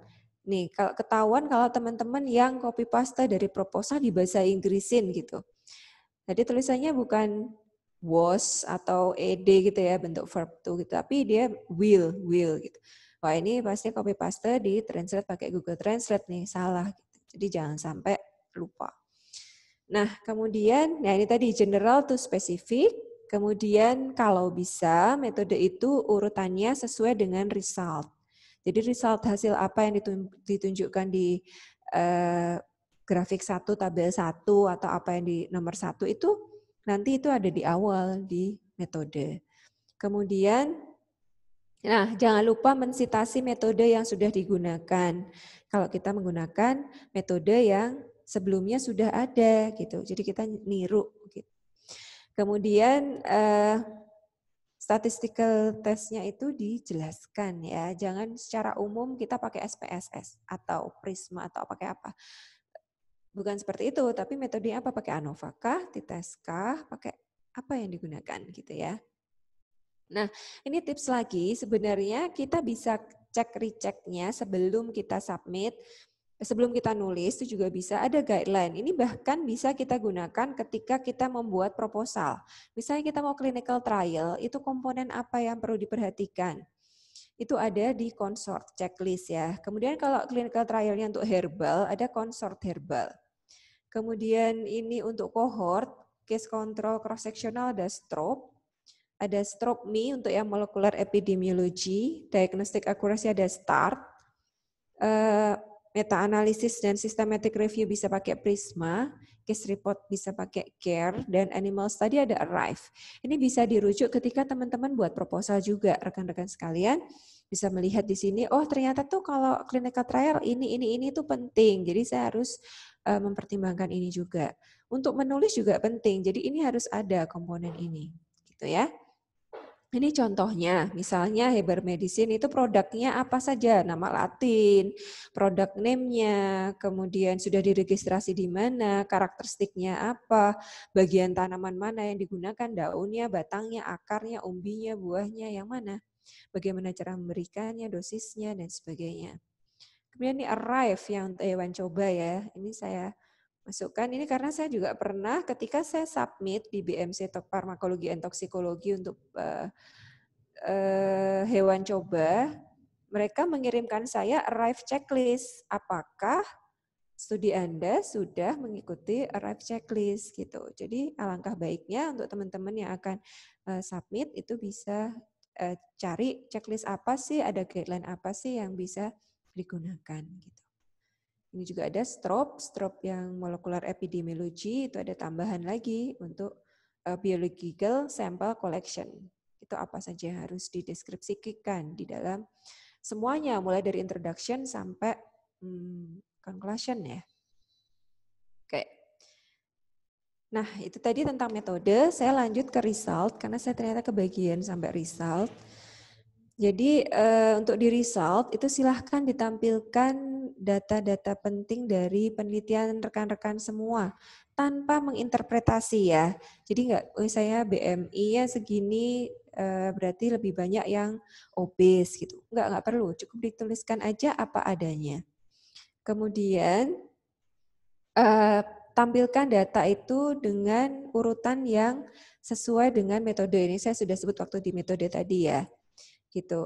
Nih, kalau ketahuan kalau teman-teman yang copy paste dari proposal di bahasa Inggrisin gitu. Jadi tulisannya bukan was atau ed gitu ya, bentuk verb to gitu, tapi dia will gitu. Wah, ini pasti copy paste di translate pakai Google Translate nih, salah gitu. Jadi jangan sampai lupa. Nah, kemudian nah ini tadi general to specific. Kemudian kalau bisa metode itu urutannya sesuai dengan result. Jadi result hasil apa yang ditunjukkan di grafik 1, tabel 1 atau apa yang di nomor 1 itu nanti itu ada di awal di metode. Kemudian nah, jangan lupa mensitasi metode yang sudah digunakan. Kalau kita menggunakan metode yang sebelumnya sudah ada gitu. Jadi kita niru gitu. Kemudian statistical testnya itu dijelaskan ya. Jangan secara umum kita pakai SPSS atau Prisma atau pakai apa. Bukan seperti itu, tapi metodenya apa? Pakai ANOVA kah, TITES kah, pakai apa yang digunakan gitu ya. Nah, ini tips lagi, sebenarnya kita bisa cek rechecknya sebelum kita submit sebelum kita nulis itu juga bisa ada guideline. Ini bahkan bisa kita gunakan ketika kita membuat proposal. Misalnya kita mau clinical trial, itu komponen apa yang perlu diperhatikan. Itu ada di consort checklist ya. Kemudian kalau clinical trialnya untuk herbal, ada consort herbal. Kemudian ini untuk cohort, case control cross-sectional ada STROBE-me untuk yang molecular epidemiology, diagnostic accuracy ada START, meta-analisis dan systematic review bisa pakai PRISMA, case report bisa pakai CARE, dan animal study ada ARRIVE. Ini bisa dirujuk ketika teman-teman buat proposal juga, rekan-rekan sekalian bisa melihat di sini, oh ternyata tuh kalau clinical trial ini tuh penting, jadi saya harus mempertimbangkan ini juga. Untuk menulis juga penting, jadi ini harus ada komponen ini, gitu ya. Ini contohnya, misalnya Heber Medicine itu produknya apa saja, nama Latin, produk name-nya, kemudian sudah diregistrasi di mana, karakteristiknya apa, bagian tanaman mana yang digunakan, daunnya, batangnya, akarnya, umbinya, buahnya, yang mana, bagaimana cara memberikannya, dosisnya, dan sebagainya. Kemudian ini ARRIVE yang untuk hewan coba ya, ini saya masukkan ini karena saya juga pernah ketika saya submit di BMC Farmakologi and Toksikologi untuk hewan coba, mereka mengirimkan saya ARRIVE checklist. Apakah studi Anda sudah mengikuti ARRIVE checklist gitu. Jadi alangkah baiknya untuk teman-teman yang akan submit itu bisa cari checklist apa sih, ada guideline apa sih yang bisa digunakan gitu. Ini juga ada STROBE yang molecular epidemiology, itu ada tambahan lagi untuk biological sample collection. Itu apa saja yang harus dideskripsikan di dalam semuanya, mulai dari introduction sampai conclusion ya. Oke. Nah, itu tadi tentang metode, saya lanjut ke result, karena saya ternyata kebagian sampai result. Jadi untuk di result itu silahkan ditampilkan data-data penting dari penelitian rekan-rekan semua tanpa menginterpretasi ya. Jadi enggak, saya BMI ya segini berarti lebih banyak yang obes gitu. Enggak perlu, cukup dituliskan aja apa adanya. Kemudian tampilkan data itu dengan urutan yang sesuai dengan metode. Ini saya sudah sebut waktu di metode tadi ya. Gitu.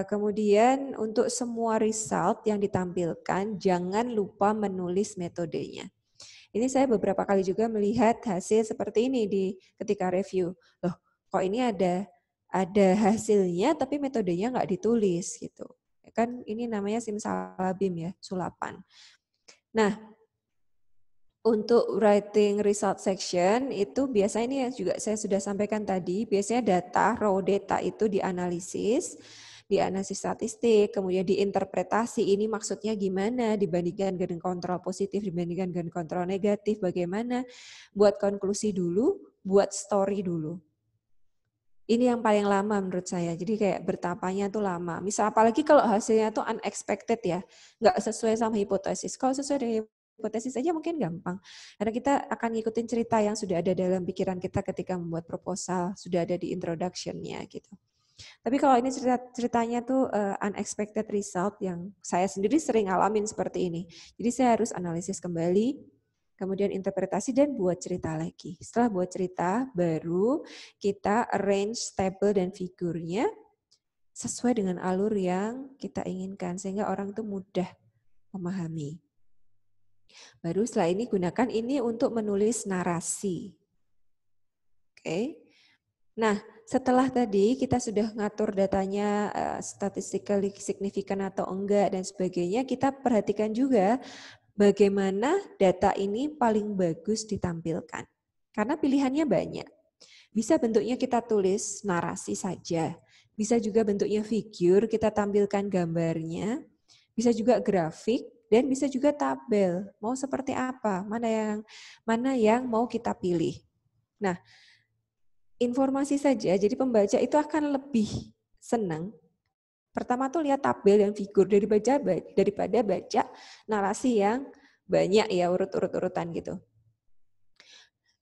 Kemudian untuk semua result yang ditampilkan, jangan lupa menulis metodenya. Ini saya beberapa kali juga melihat hasil seperti ini ketika review. Loh, kok ini ada hasilnya tapi metodenya nggak ditulis gitu. Kan ini namanya simsalabim ya, sulapan. Nah, untuk writing result section itu biasanya ini yang juga saya sudah sampaikan tadi, biasanya raw data itu dianalisis statistik, kemudian diinterpretasi ini maksudnya gimana dibandingkan dengan kontrol positif, dibandingkan dengan kontrol negatif, bagaimana, buat konklusi dulu, buat story dulu. Ini yang paling lama menurut saya, jadi kayak bertapanya tuh lama. Misal apalagi kalau hasilnya tuh unexpected ya, nggak sesuai sama hipotesis. Kalau sesuai dengan hipotesis saja mungkin gampang. Karena kita akan ngikutin cerita yang sudah ada dalam pikiran kita ketika membuat proposal, sudah ada di introduction-nya gitu. Tapi kalau ini ceritanya tuh unexpected result yang saya sendiri sering alamin seperti ini. Jadi saya harus analisis kembali, kemudian interpretasi dan buat cerita lagi. Setelah buat cerita, baru kita arrange table dan figurnya sesuai dengan alur yang kita inginkan, sehingga orang itu mudah memahami. Baru setelah ini gunakan ini untuk menulis narasi. Oke. Nah, setelah tadi kita sudah ngatur datanya statistically signifikan atau enggak dan sebagainya, kita perhatikan juga bagaimana data ini paling bagus ditampilkan. Karena pilihannya banyak. Bisa bentuknya kita tulis narasi saja. Bisa juga bentuknya figur, kita tampilkan gambarnya. Bisa juga grafik. Dan bisa juga tabel, mau seperti apa, mana yang mau kita pilih. Nah, informasi saja, jadi pembaca itu akan lebih senang. Pertama tuh lihat tabel dan figur daripada baca narasi yang banyak ya, urutan gitu.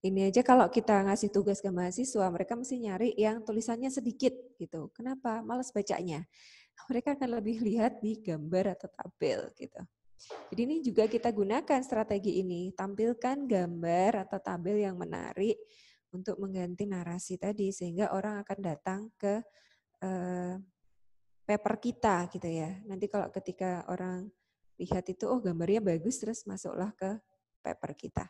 Ini aja kalau kita ngasih tugas ke mahasiswa, mereka mesti nyari yang tulisannya sedikit gitu. Kenapa? Malas bacanya. Mereka akan lebih lihat di gambar atau tabel gitu. Jadi ini juga kita gunakan strategi ini, tampilkan gambar atau tabel yang menarik untuk mengganti narasi tadi, sehingga orang akan datang ke paper kita gitu ya. Nanti kalau ketika orang lihat itu, oh gambarnya bagus, terus masuklah ke paper kita.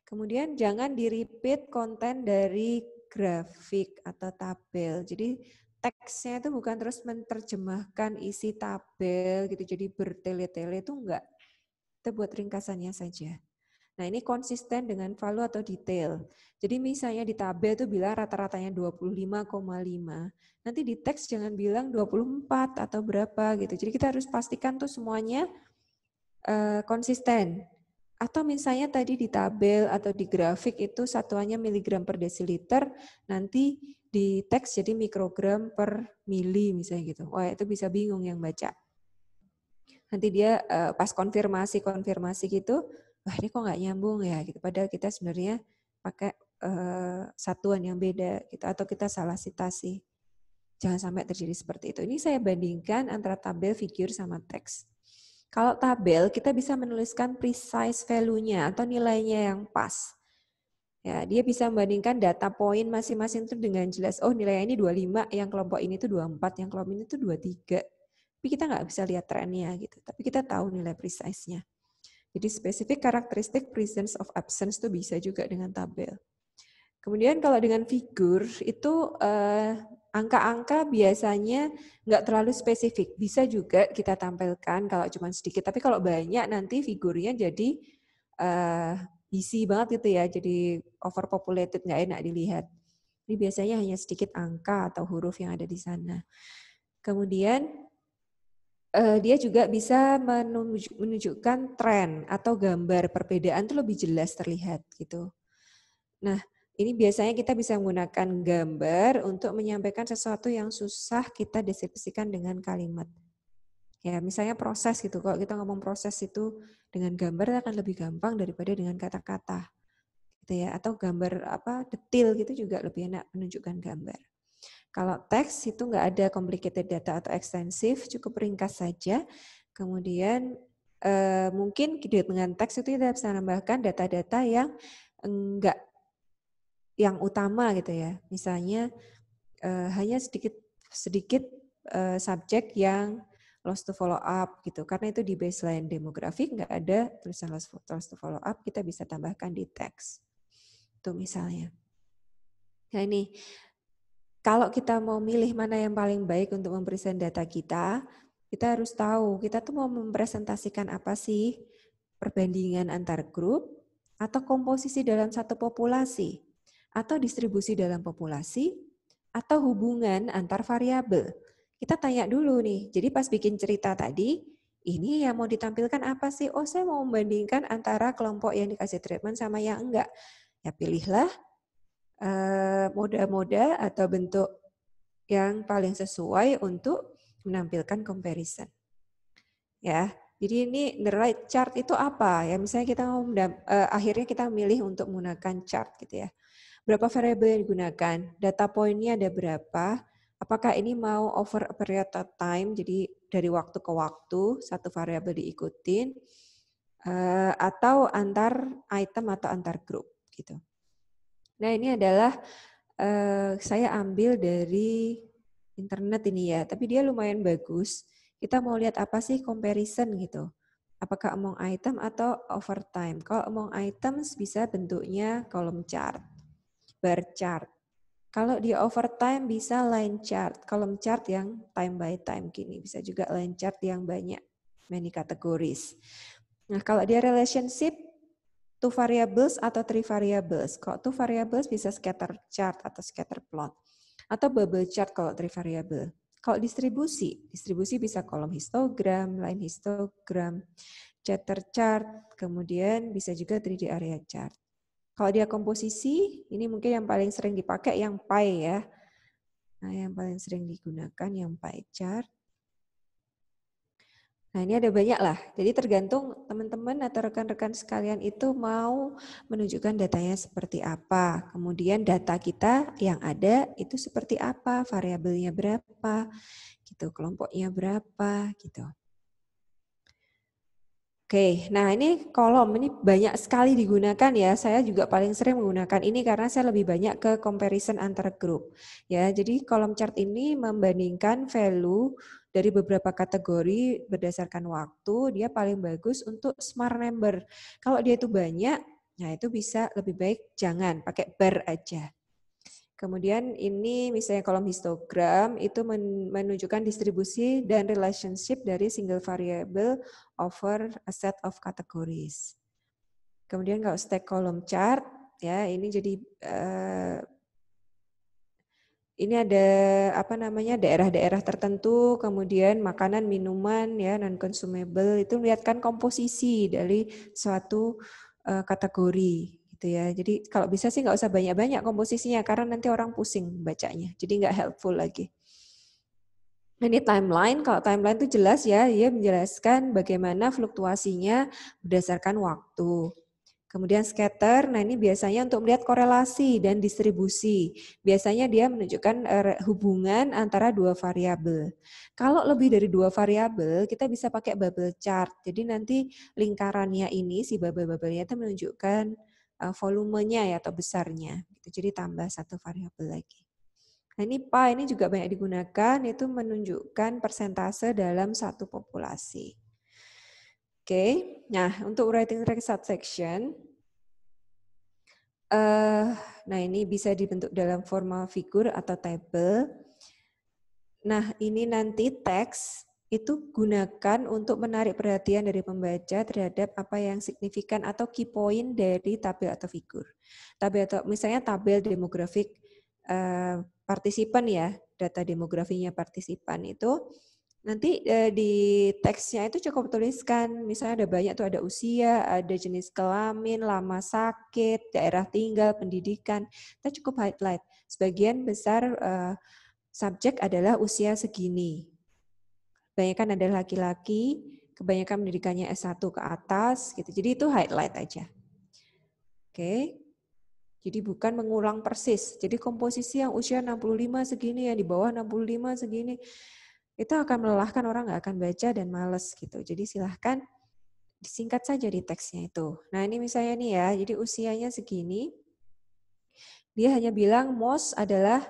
Kemudian jangan di-repeat konten dari grafik atau tabel. Jadi teksnya itu bukan terus menerjemahkan isi tabel gitu, jadi bertele-tele, itu enggak. Kita buat ringkasannya saja. Nah ini konsisten dengan value atau detail. Jadi misalnya di tabel itu bilang rata-ratanya 25,5. Nanti di teks jangan bilang 24 atau berapa gitu. Jadi kita harus pastikan tuh semuanya konsisten. Atau misalnya tadi di tabel atau di grafik itu satuannya miligram per desiliter, nanti di teks jadi mikrogram per mili misalnya gitu. Wah itu bisa bingung yang baca. Nanti dia pas konfirmasi gitu, wah ini kok nggak nyambung ya gitu. Padahal kita sebenarnya pakai satuan yang beda gitu, atau kita salah citasi. Jangan sampai terjadi seperti itu. Ini saya bandingkan antara tabel, figure sama teks. Kalau tabel kita bisa menuliskan precise value-nya atau nilainya yang pas. Ya, dia bisa membandingkan data poin masing-masing itu dengan jelas. Oh nilainya ini 25, yang kelompok ini tuh 24, yang kelompok ini tuh 23. Tapi kita nggak bisa lihat trennya gitu. Tapi kita tahu nilai precise-nya. Jadi spesifik karakteristik presence of absence itu bisa juga dengan tabel. Kemudian kalau dengan figur itu angka-angka biasanya nggak terlalu spesifik. Bisa juga kita tampilkan kalau cuma sedikit. Tapi kalau banyak nanti figurnya jadi isi banget gitu ya. Jadi overpopulated, nggak enak dilihat. Ini biasanya hanya sedikit angka atau huruf yang ada di sana. Kemudian dia juga bisa menunjukkan tren atau gambar perbedaan itu lebih jelas terlihat gitu. Nah, ini biasanya kita bisa menggunakan gambar untuk menyampaikan sesuatu yang susah kita deskripsikan dengan kalimat. Ya, misalnya proses gitu. Kalau kita ngomong proses itu dengan gambar akan lebih gampang daripada dengan kata-kata. Gitu ya, atau gambar detail gitu juga lebih enak menunjukkan gambar. Kalau teks itu nggak ada complicated data atau ekstensif, cukup ringkas saja. Kemudian mungkin dengan teks itu kita bisa menambahkan data-data yang enggak yang utama gitu ya. Misalnya hanya sedikit subjek yang lost to follow up gitu. Karena itu di baseline demografik nggak ada tulisan lost to follow up, kita bisa tambahkan di teks. Itu misalnya. Nah ini kalau kita mau milih mana yang paling baik untuk mempresent data kita harus tahu kita tuh mau mempresentasikan apa sih, perbandingan antar grup, atau komposisi dalam satu populasi, atau distribusi dalam populasi, atau hubungan antar variabel. Kita tanya dulu nih, jadi pas bikin cerita tadi, ini yang mau ditampilkan apa sih? Oh saya mau membandingkan antara kelompok yang dikasih treatment sama yang enggak. Ya pilihlah moda-moda atau bentuk yang paling sesuai untuk menampilkan comparison. Ya, jadi ini the right chart itu apa? Ya, misalnya kita mau akhirnya kita memilih untuk menggunakan chart gitu ya. Berapa variabel yang digunakan? Data poinnya ada berapa? Apakah ini mau over a period of time? Jadi dari waktu ke waktu satu variabel diikutin atau antar item atau antar grup gitu. Nah ini adalah saya ambil dari internet ini ya, tapi dia lumayan bagus. Kita mau lihat apa sih comparison gitu. Apakah among item atau over time. Kalau among items bisa bentuknya column chart, bar chart. Kalau di over time bisa line chart, column chart yang time by time gini. Bisa juga line chart yang banyak, many categories. Nah kalau dia relationship, 2 variables atau 3 variables. Kalau 2 variables bisa scatter chart atau scatter plot. Atau bubble chart kalau 3 variable. Kalau distribusi bisa kolom histogram, line histogram, scatter chart, kemudian bisa juga 3D area chart. Kalau dia komposisi, ini mungkin yang paling sering dipakai yang pie ya. Nah, yang paling sering digunakan yang pie chart. Nah, ini ada banyak lah. Jadi tergantung teman-teman atau rekan-rekan sekalian itu mau menunjukkan datanya seperti apa. Kemudian data kita yang ada itu seperti apa, variabelnya berapa, gitu, kelompoknya berapa, gitu. Oke, nah ini kolom ini banyak sekali digunakan ya. Saya juga paling sering menggunakan ini karena saya lebih banyak ke comparison antara grup. Ya, jadi kolom chart ini membandingkan value dari beberapa kategori berdasarkan waktu. Dia paling bagus untuk smart number. Kalau dia itu banyak, nah itu bisa lebih baik jangan pakai bar aja. Kemudian ini misalnya kolom histogram itu menunjukkan distribusi dan relationship dari single variable over a set of categories. Kemudian kalau stack column chart ya ini jadi ini ada apa namanya daerah-daerah tertentu, kemudian makanan, minuman ya non consumable itu melihatkan komposisi dari suatu kategori. Gitu ya. Jadi kalau bisa sih nggak usah banyak-banyak komposisinya karena nanti orang pusing bacanya. Jadi nggak helpful lagi. Ini timeline, kalau timeline itu jelas ya, dia menjelaskan bagaimana fluktuasinya berdasarkan waktu. Kemudian scatter, nah ini biasanya untuk melihat korelasi dan distribusi. Biasanya dia menunjukkan hubungan antara dua variabel. Kalau lebih dari dua variabel, kita bisa pakai bubble chart. Jadi nanti lingkarannya ini, si bubble-bubblenya itu menunjukkan volumenya ya atau besarnya. Jadi tambah satu variabel lagi. Nah ini PA ini juga banyak digunakan, itu menunjukkan persentase dalam satu populasi. Oke, nah untuk writing result section, nah ini bisa dibentuk dalam formal figur atau table. Nah ini nanti teks itu gunakan untuk menarik perhatian dari pembaca terhadap apa yang signifikan atau key point dari tabel atau figur. Tabel atau misalnya tabel demografik partisipan ya, data demografinya partisipan itu. Nanti di teksnya itu cukup tuliskan, misalnya ada banyak tuh, ada usia, ada jenis kelamin, lama sakit, daerah tinggal, pendidikan. Kita cukup highlight. Sebagian besar subjek adalah usia segini. Kebanyakan adalah laki-laki, kebanyakan pendidikannya S1 ke atas, gitu. Jadi itu highlight aja. Oke. Jadi bukan mengulang persis. Jadi komposisi yang usia 65 segini, yang di bawah 65 segini, itu akan melelahkan, orang nggak akan baca dan males gitu. Jadi silahkan disingkat saja di teksnya itu. Nah ini misalnya nih ya, jadi usianya segini, dia hanya bilang most adalah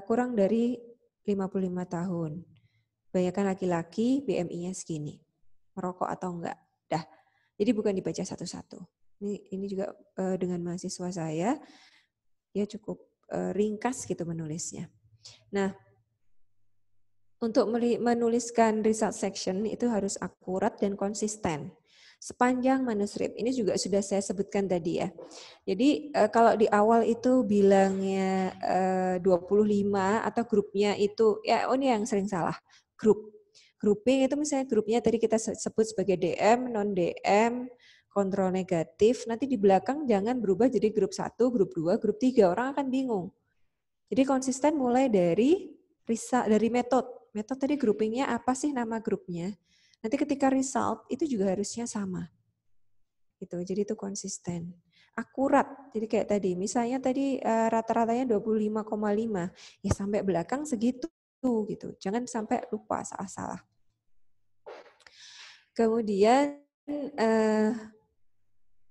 kurang dari 55 tahun. Kebanyakan laki-laki, BMI-nya segini. Merokok atau enggak. Dah. Jadi bukan dibaca satu-satu. Ini juga dengan mahasiswa saya, dia cukup ringkas gitu menulisnya. Nah, untuk menuliskan result section itu harus akurat dan konsisten. Sepanjang manuskrip, ini juga sudah saya sebutkan tadi ya. Jadi kalau di awal itu bilangnya 25 atau grupnya itu, ya ini yang sering salah, grup. Grouping itu misalnya grupnya tadi kita sebut sebagai DM, non-DM, kontrol negatif, nanti di belakang jangan berubah jadi grup 1, grup 2, grup 3, orang akan bingung. Jadi konsisten mulai dari metode. Metode tadi groupingnya apa sih nama grupnya. Nanti ketika result itu juga harusnya sama. Gitu. Jadi itu konsisten. Akurat. Jadi kayak tadi, misalnya tadi rata-ratanya 25,5, ya sampai belakang segitu gitu. Jangan sampai lupa salah-salah. Kemudian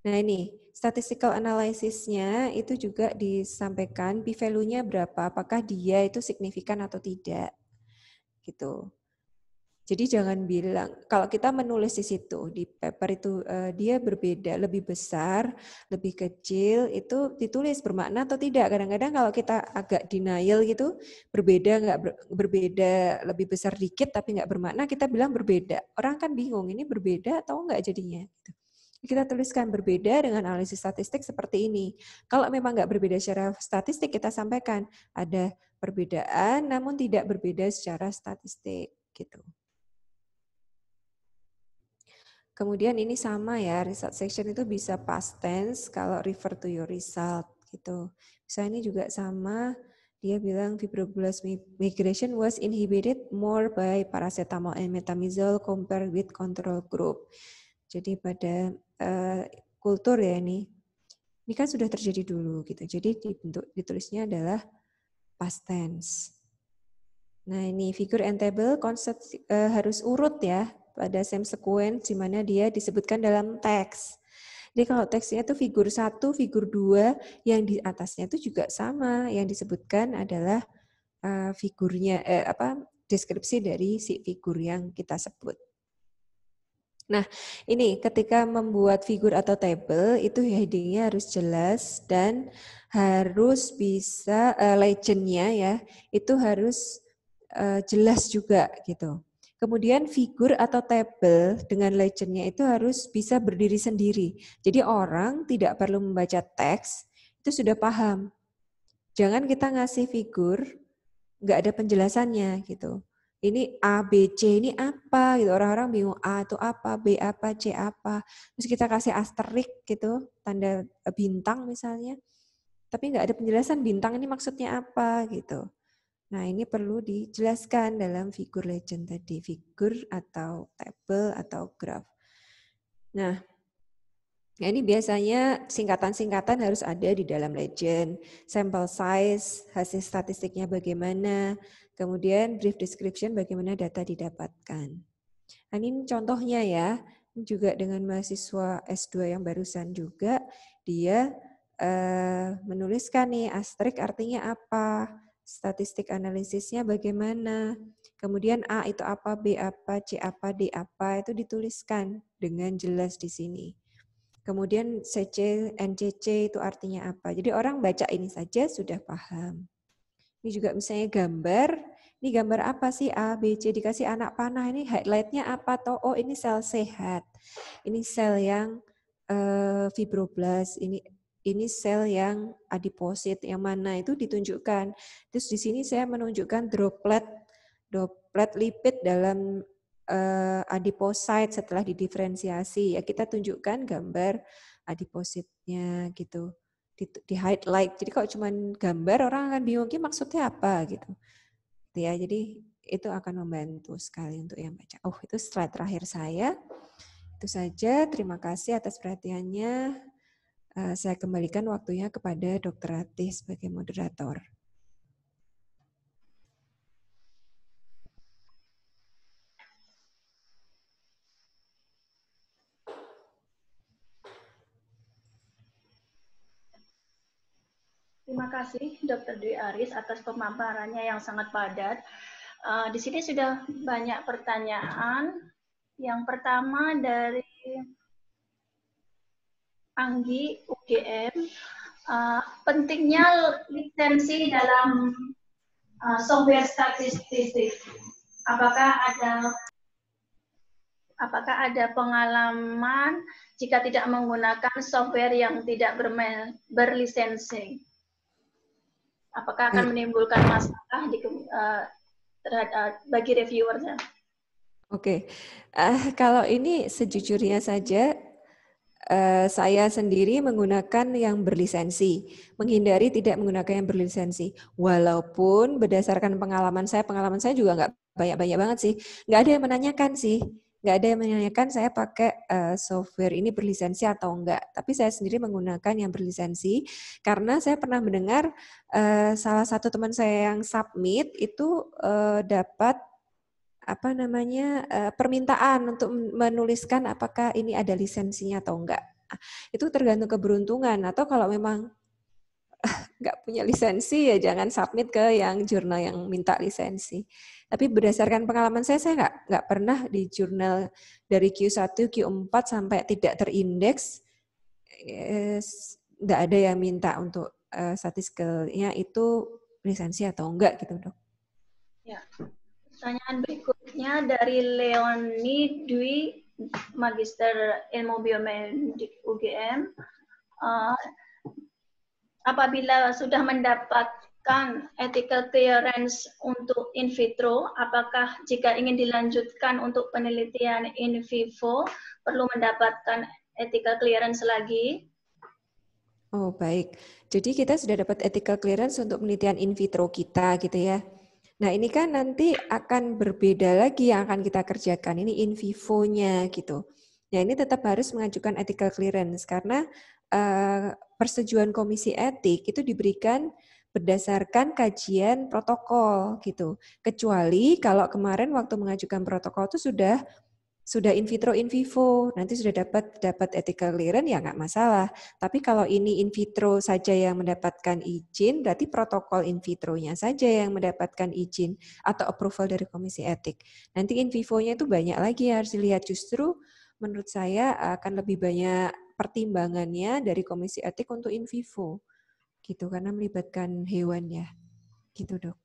nah ini statistical analysis-nya itu juga disampaikan p-value-nya berapa, apakah dia itu signifikan atau tidak. Gitu. Jadi jangan bilang, kalau kita menulis di situ, di paper itu dia berbeda, lebih besar, lebih kecil, itu ditulis bermakna atau tidak. Kadang-kadang kalau kita agak denial gitu, berbeda, nggak berbeda, lebih besar dikit tapi nggak bermakna, kita bilang berbeda. Orang kan bingung, ini berbeda atau enggak jadinya. Gitu. Kita tuliskan berbeda dengan analisis statistik seperti ini. Kalau memang nggak berbeda secara statistik, kita sampaikan ada perbedaan, namun tidak berbeda secara statistik. Gitu. Kemudian ini sama ya, result section itu bisa past tense kalau refer to your result gitu. Misalnya ini juga sama, dia bilang fibroblast migration was inhibited more by paracetamol and metamizole compared with control group. Jadi pada kultur ya ini kan sudah terjadi dulu gitu. Jadi ditulisnya adalah past tense. Nah ini figure and table konsep harus urut ya. pada same sequence di mana dia disebutkan dalam teks. Jadi kalau teksnya itu figur 1, figur 2, yang di atasnya itu juga sama, yang disebutkan adalah figurnya deskripsi dari si figur yang kita sebut. Nah, ini ketika membuat figur atau table itu headingnya harus jelas dan harus bisa legend-nya ya, itu harus jelas juga gitu. Kemudian figur atau table dengan legend-nya itu harus bisa berdiri sendiri. Jadi orang tidak perlu membaca teks, itu sudah paham. Jangan kita ngasih figur, nggak ada penjelasannya gitu. Ini A, B, C ini apa gitu. Orang-orang bingung A itu apa, B apa, C apa. Terus kita kasih asterik gitu, tanda bintang misalnya. Tapi nggak ada penjelasan bintang ini maksudnya apa gitu. Nah, ini perlu dijelaskan dalam figur legend tadi, figur atau table atau graph. Nah, ini biasanya singkatan-singkatan harus ada di dalam legend, sample size, hasil statistiknya bagaimana, kemudian brief description bagaimana data didapatkan. Nah, ini contohnya ya, ini juga dengan mahasiswa S2 yang barusan juga, dia menuliskan nih asterik artinya apa, statistik analisisnya bagaimana, kemudian A itu apa, B apa, C apa, D apa, itu dituliskan dengan jelas di sini. Kemudian CC, NCC itu artinya apa. Jadi orang baca ini saja sudah paham. Ini juga misalnya gambar, ini gambar apa sih A, B, C, dikasih anak panah, ini highlight-nya apa toh? Oh ini sel sehat, ini sel yang fibroblast, ini sel yang adiposit, yang mana itu ditunjukkan. Terus di sini saya menunjukkan droplet lipid dalam adiposit setelah didiferensiasi. Ya kita tunjukkan gambar adipositnya gitu. Di highlight. Jadi kalau cuma gambar orang akan bingung ini maksudnya apa gitu. Ya, jadi itu akan membantu sekali untuk yang baca. Oh, itu slide terakhir saya. Itu saja. Terima kasih atas perhatiannya. Saya kembalikan waktunya kepada Dr. Ratih sebagai moderator. Terima kasih Dr. Dwi Aris atas pemaparannya yang sangat padat. Di sini sudah banyak pertanyaan. Yang pertama dari Anggi UGM, pentingnya lisensi dalam software statistik. Apakah ada pengalaman jika tidak menggunakan software yang tidak berlisensi? Apakah akan menimbulkan masalah bagi reviewernya? Oke, kalau ini sejujurnya saja, saya sendiri menggunakan yang berlisensi, menghindari tidak menggunakan yang berlisensi. Walaupun berdasarkan pengalaman saya juga nggak banyak-banyak banget sih. Nggak ada yang menanyakan sih. Nggak ada yang menanyakan saya pakai software ini berlisensi atau enggak. Tapi saya sendiri menggunakan yang berlisensi karena saya pernah mendengar salah satu teman saya yang submit itu dapat permintaan untuk menuliskan apakah ini ada lisensinya atau enggak. Itu tergantung keberuntungan, atau kalau memang nggak punya lisensi ya jangan submit ke yang jurnal yang minta lisensi. Tapi berdasarkan pengalaman saya nggak pernah di jurnal dari Q1, Q4 sampai tidak terindeks, nggak ada yang minta untuk statistiknya itu lisensi atau enggak gitu, Dok. Ya. Pertanyaan berikutnya dari Leoni Dwi, Magister Ilmu Biomedik UGM. Apabila sudah mendapatkan ethical clearance untuk in vitro, apakah jika ingin dilanjutkan untuk penelitian in vivo perlu mendapatkan ethical clearance lagi? Oh, baik. Jadi kita sudah dapat ethical clearance untuk penelitian in vitro kita gitu ya. Nah, ini kan nanti akan berbeda lagi yang akan kita kerjakan. Ini in vivo-nya gitu. Nah, ini tetap harus mengajukan ethical clearance karena persetujuan komisi etik itu diberikan berdasarkan kajian protokol gitu. Kecuali kalau kemarin waktu mengajukan protokol itu sudah sudah in vitro in vivo, nanti sudah dapat ethical clearance ya nggak masalah. Tapi kalau ini in vitro saja yang mendapatkan izin, berarti protokol in vitronya saja yang mendapatkan izin atau approval dari komisi etik. Nanti in vivonya itu banyak lagi yang harus dilihat. Justru menurut saya akan lebih banyak pertimbangannya dari komisi etik untuk in vivo, gitu, karena melibatkan hewan ya, gitu dok.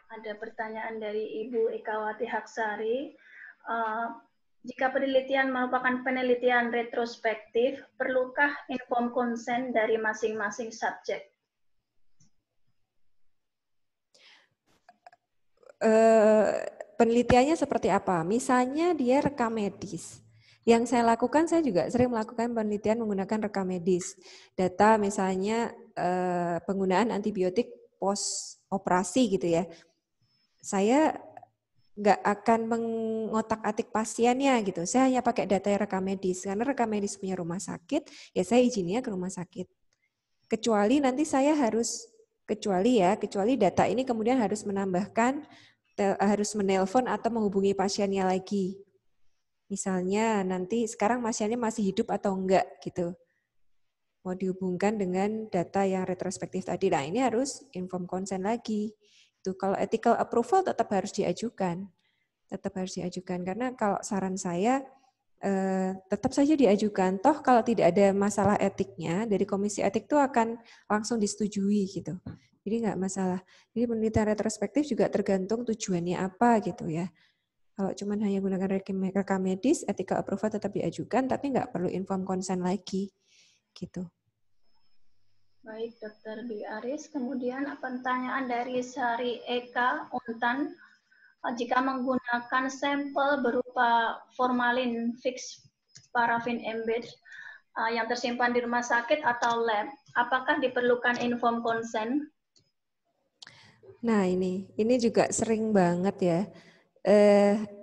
Ada pertanyaan dari Ibu Ekawati Haksari. Jika penelitian merupakan penelitian retrospektif, perlukah informed consent dari masing-masing subjek? Penelitiannya seperti apa? Misalnya dia rekam medis. Yang saya lakukan, saya juga sering melakukan penelitian menggunakan rekam medis. Data misalnya penggunaan antibiotik post operasi gitu ya. Saya nggak akan mengotak-atik pasiennya gitu. Saya hanya pakai data rekam medis. Karena rekam medis punya rumah sakit, ya saya izinnya ke rumah sakit. Kecuali nanti saya harus, kecuali data ini kemudian harus menelpon atau menghubungi pasiennya lagi. Misalnya nanti sekarang pasiennya masih hidup atau enggak gitu. Mau dihubungkan dengan data yang retrospektif tadi. Nah ini harus informed consent lagi. Itu kalau ethical approval tetap harus diajukan. Karena kalau saran saya tetap saja diajukan. Toh kalau tidak ada masalah etiknya dari komisi etik itu akan langsung disetujui gitu. Jadi nggak masalah. Jadi penelitian retrospektif juga tergantung tujuannya apa gitu ya. Kalau cuma hanya gunakan rekam medis, ethical approval tetap diajukan, tapi nggak perlu informed consent lagi gitu. Baik, Dr. Dwi Aris. Kemudian pertanyaan dari Sari Eka Untan. Jika menggunakan sampel berupa formalin fix parafin embed yang tersimpan di rumah sakit atau lab, apakah diperlukan informed consent? Nah ini juga sering banget ya.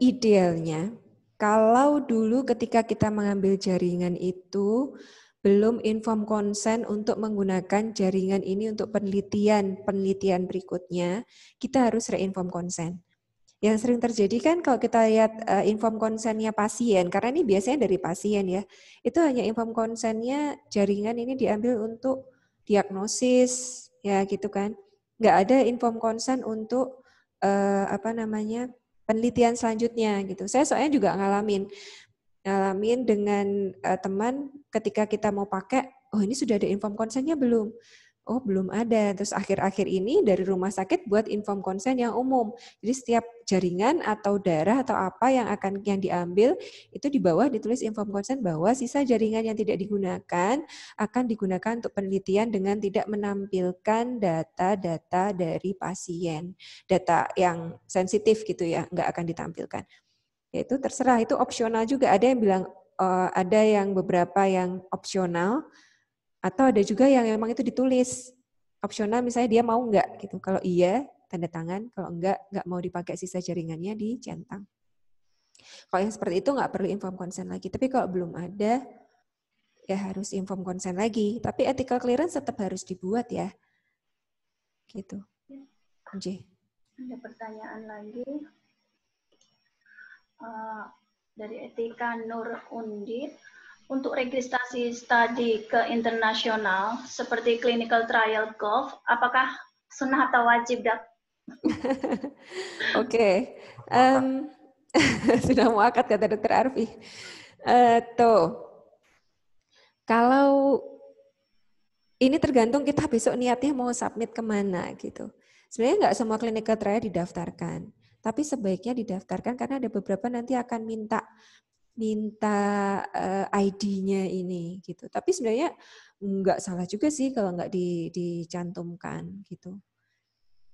Idealnya, kalau dulu ketika kita mengambil jaringan itu, belum inform consent untuk menggunakan jaringan ini untuk penelitian berikutnya, kita harus re-inform consent. Yang sering terjadi kan kalau kita lihat inform consent-nya pasien, karena ini biasanya dari pasien ya, itu hanya inform consent-nya jaringan ini diambil untuk diagnosis, ya gitu kan. Nggak ada inform consent untuk penelitian selanjutnya gitu. Saya soalnya juga ngalamin dengan teman ketika kita mau pakai, oh ini sudah ada inform consent-nya belum? Oh belum ada. Terus akhir-akhir ini dari rumah sakit buat inform consent yang umum. Jadi setiap jaringan atau darah atau apa yang diambil itu di bawah ditulis inform consent bahwa sisa jaringan yang tidak digunakan akan digunakan untuk penelitian dengan tidak menampilkan data-data dari pasien, data yang sensitif gitu ya, nggak akan ditampilkan. Ya itu terserah, itu opsional juga. Ada yang bilang ada yang beberapa yang opsional. Atau ada juga yang memang itu ditulis opsional, misalnya dia mau enggak gitu. Kalau iya, tanda tangan. Kalau enggak mau dipakai sisa jaringannya dicentang. Kalau yang seperti itu enggak perlu inform consent lagi. Tapi kalau belum ada, ya harus inform consent lagi. Tapi ethical clearance tetap harus dibuat ya. Gitu. J. Ada pertanyaan lagi. Dari Etika Nur Undi. Untuk registrasi studi ke internasional seperti clinical trial golf, apakah sunnah atau wajib, Dak? Oke. Sudah muakat kata Dr. Arfi. Kalau ini tergantung kita besok niatnya mau submit kemana gitu. Sebenarnya nggak semua clinical trial didaftarkan, tapi sebaiknya didaftarkan karena ada beberapa nanti akan minta ID-nya ini gitu. Tapi sebenarnya nggak salah juga sih kalau nggak dicantumkan gitu.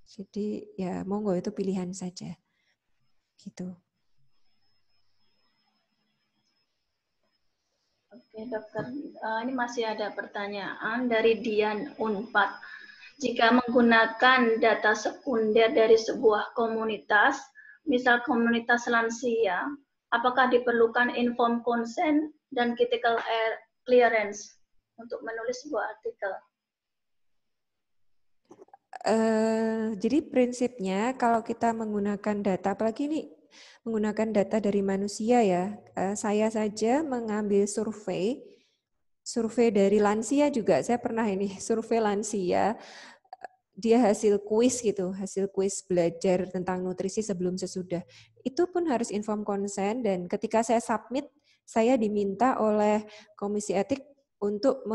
Jadi ya monggo itu pilihan saja gitu. Oke dokter, ini masih ada pertanyaan dari Dian Unpad. Jika menggunakan data sekunder dari sebuah komunitas, misal komunitas lansia, apakah diperlukan informed consent dan critical clearance untuk menulis sebuah artikel? Jadi prinsipnya kalau kita menggunakan data, apalagi ini menggunakan data dari manusia ya, saya saja mengambil survei dari lansia juga, saya pernah ini survei lansia, dia hasil kuis gitu, hasil kuis belajar tentang nutrisi sebelum sesudah. Itu pun harus inform consent dan ketika saya submit, saya diminta oleh komisi etik untuk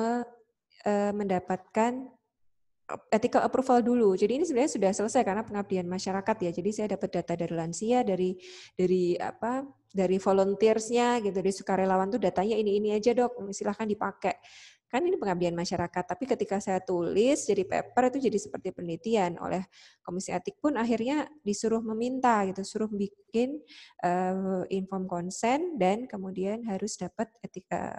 mendapatkan ethical approval dulu. Jadi ini sebenarnya sudah selesai karena pengabdian masyarakat ya. Jadi saya dapat data dari lansia, dari volunteersnya gitu, dari sukarelawan tuh datanya ini aja dok, silahkan dipakai. Kan ini pengabdian masyarakat. Tapi ketika saya tulis jadi paper itu jadi seperti penelitian oleh komisi etik pun akhirnya disuruh meminta gitu, suruh bikin inform consent dan kemudian harus dapat etika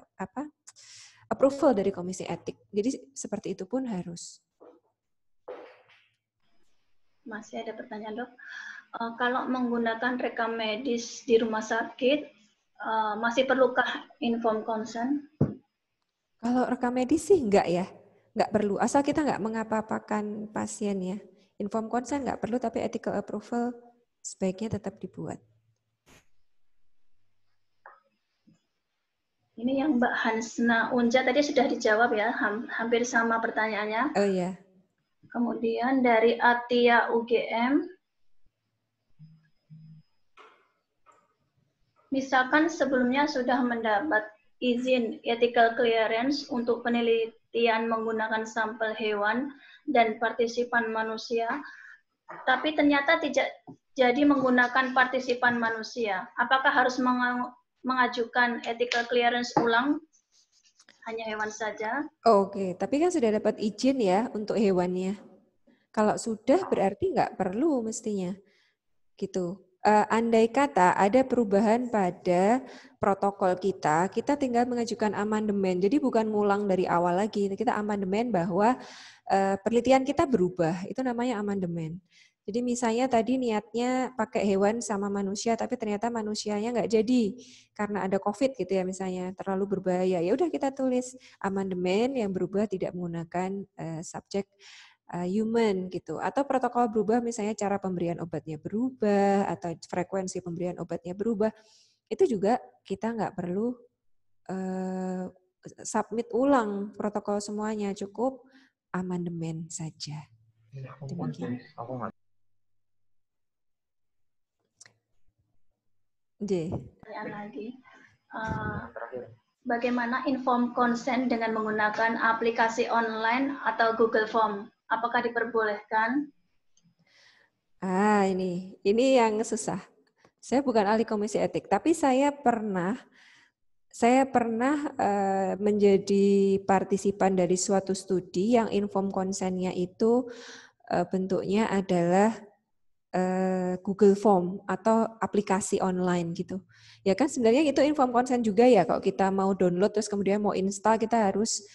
approval dari komisi etik. Jadi seperti itu pun harus. Masih ada pertanyaan dok. Kalau menggunakan rekam medis di rumah sakit, masih perlukah inform consent? Kalau rekam medis sih enggak ya, enggak perlu. Asal kita enggak mengapa-apakan pasien ya. Inform consent enggak perlu, tapi ethical approval sebaiknya tetap dibuat. Ini yang Mbak Hansna Unja tadi sudah dijawab ya, hampir sama pertanyaannya. Oh iya. Kemudian dari Atia UGM, misalkan sebelumnya sudah mendapat izin ethical clearance untuk penelitian menggunakan sampel hewan dan partisipan manusia, tapi ternyata tidak jadi menggunakan partisipan manusia. Apakah harus mengajukan ethical clearance ulang? Hanya hewan saja. Oke, tapi kan sudah dapat izin ya untuk hewannya. Kalau sudah berarti nggak perlu mestinya. Gitu. Andai kata ada perubahan pada protokol kita tinggal mengajukan amandemen. Jadi bukan ngulang dari awal lagi. Kita amandemen bahwa penelitian kita berubah. Itu namanya amandemen. Jadi misalnya tadi niatnya pakai hewan sama manusia, tapi ternyata manusianya nggak jadi karena ada COVID gitu ya misalnya, terlalu berbahaya. Ya udah kita tulis amandemen yang berubah tidak menggunakan subjek human gitu. Atau protokol berubah misalnya cara pemberian obatnya berubah atau frekuensi pemberian obatnya berubah. Itu juga kita nggak perlu submit ulang protokol semuanya, cukup amandemen saja. Demikian. Pertanyaan lagi. Bagaimana inform consent dengan menggunakan aplikasi online atau Google Form? Apakah diperbolehkan? Ini yang susah. Saya bukan ahli komisi etik, tapi saya pernah menjadi partisipan dari suatu studi yang inform consent-nya itu bentuknya adalah Google Form atau aplikasi online gitu. Ya kan sebenarnya itu inform consent juga ya, kalau kita mau download terus kemudian mau install kita harus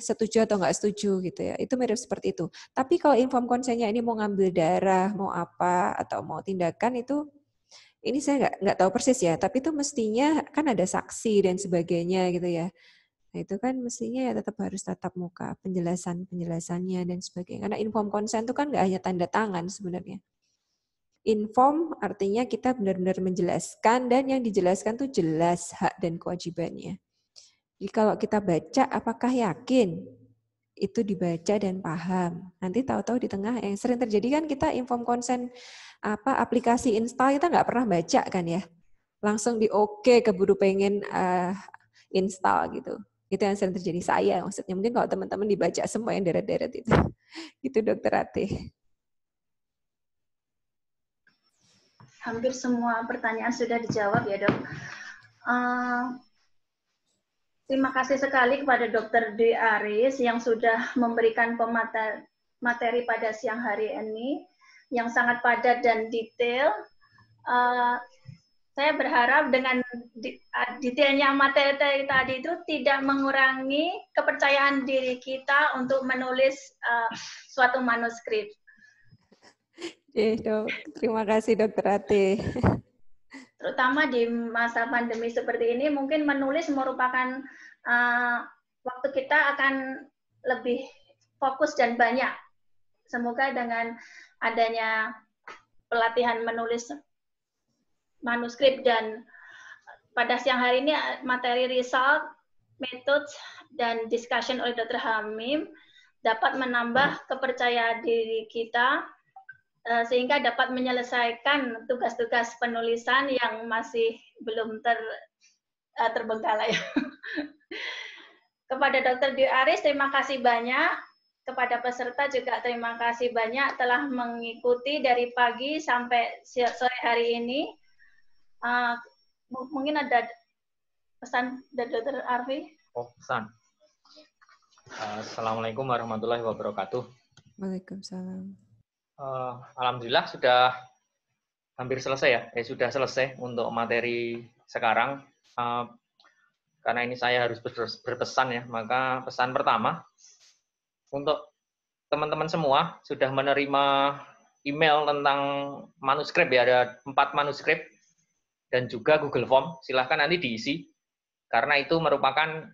setuju atau nggak setuju gitu ya. Itu mirip seperti itu. Tapi kalau inform consent-nya ini mau ngambil darah, mau apa atau mau tindakan itu ini saya nggak tahu persis ya, tapi itu mestinya kan ada saksi dan sebagainya gitu ya. Nah, itu kan mestinya ya tetap harus tatap muka, penjelasannya dan sebagainya. Karena inform consent itu kan nggak hanya tanda tangan sebenarnya. Inform artinya kita benar-benar menjelaskan dan yang dijelaskan tuh jelas hak dan kewajibannya. Jadi kalau kita baca, apakah yakin itu dibaca dan paham? Nanti tahu-tahu di tengah yang sering terjadi kan kita inform consent aplikasi install kita nggak pernah baca kan ya, langsung di oke keburu pengen install gitu. Itu yang sering terjadi saya maksudnya. Mungkin kalau teman-teman dibaca semua yang deret-deret itu. Gitu Dokter Ate. Hampir semua pertanyaan sudah dijawab ya dok. Terima kasih sekali kepada Dr. Dwi Aris yang sudah memberikan materi pada siang hari ini yang sangat padat dan detail. Saya berharap dengan detailnya materi tadi itu tidak mengurangi kepercayaan diri kita untuk menulis suatu manuskrip. Terima kasih Dr. Ate. Terutama di masa pandemi seperti ini, mungkin menulis merupakan waktu kita akan lebih fokus dan banyak Semoga dengan adanya pelatihan menulis manuskrip dan pada siang hari ini materi result, methods, dan discussion oleh Dr. Hamim dapat menambah kepercayaan diri kita sehingga dapat menyelesaikan tugas-tugas penulisan yang masih belum terbengkalai. Kepada Dr. Dwi Aris, terima kasih banyak. Kepada peserta juga terima kasih banyak telah mengikuti dari pagi sampai sore hari ini. Mungkin ada pesan dari Dr. Arfi? Oh, pesan. Assalamualaikum warahmatullahi wabarakatuh. Waalaikumsalam. Alhamdulillah sudah hampir selesai ya. Sudah selesai untuk materi sekarang. Karena ini saya harus berpesan ya. Maka pesan pertama, untuk teman-teman semua sudah menerima email tentang manuskrip ya. Ada 4 manuskrip dan juga Google Form. Silahkan nanti diisi. Karena itu merupakan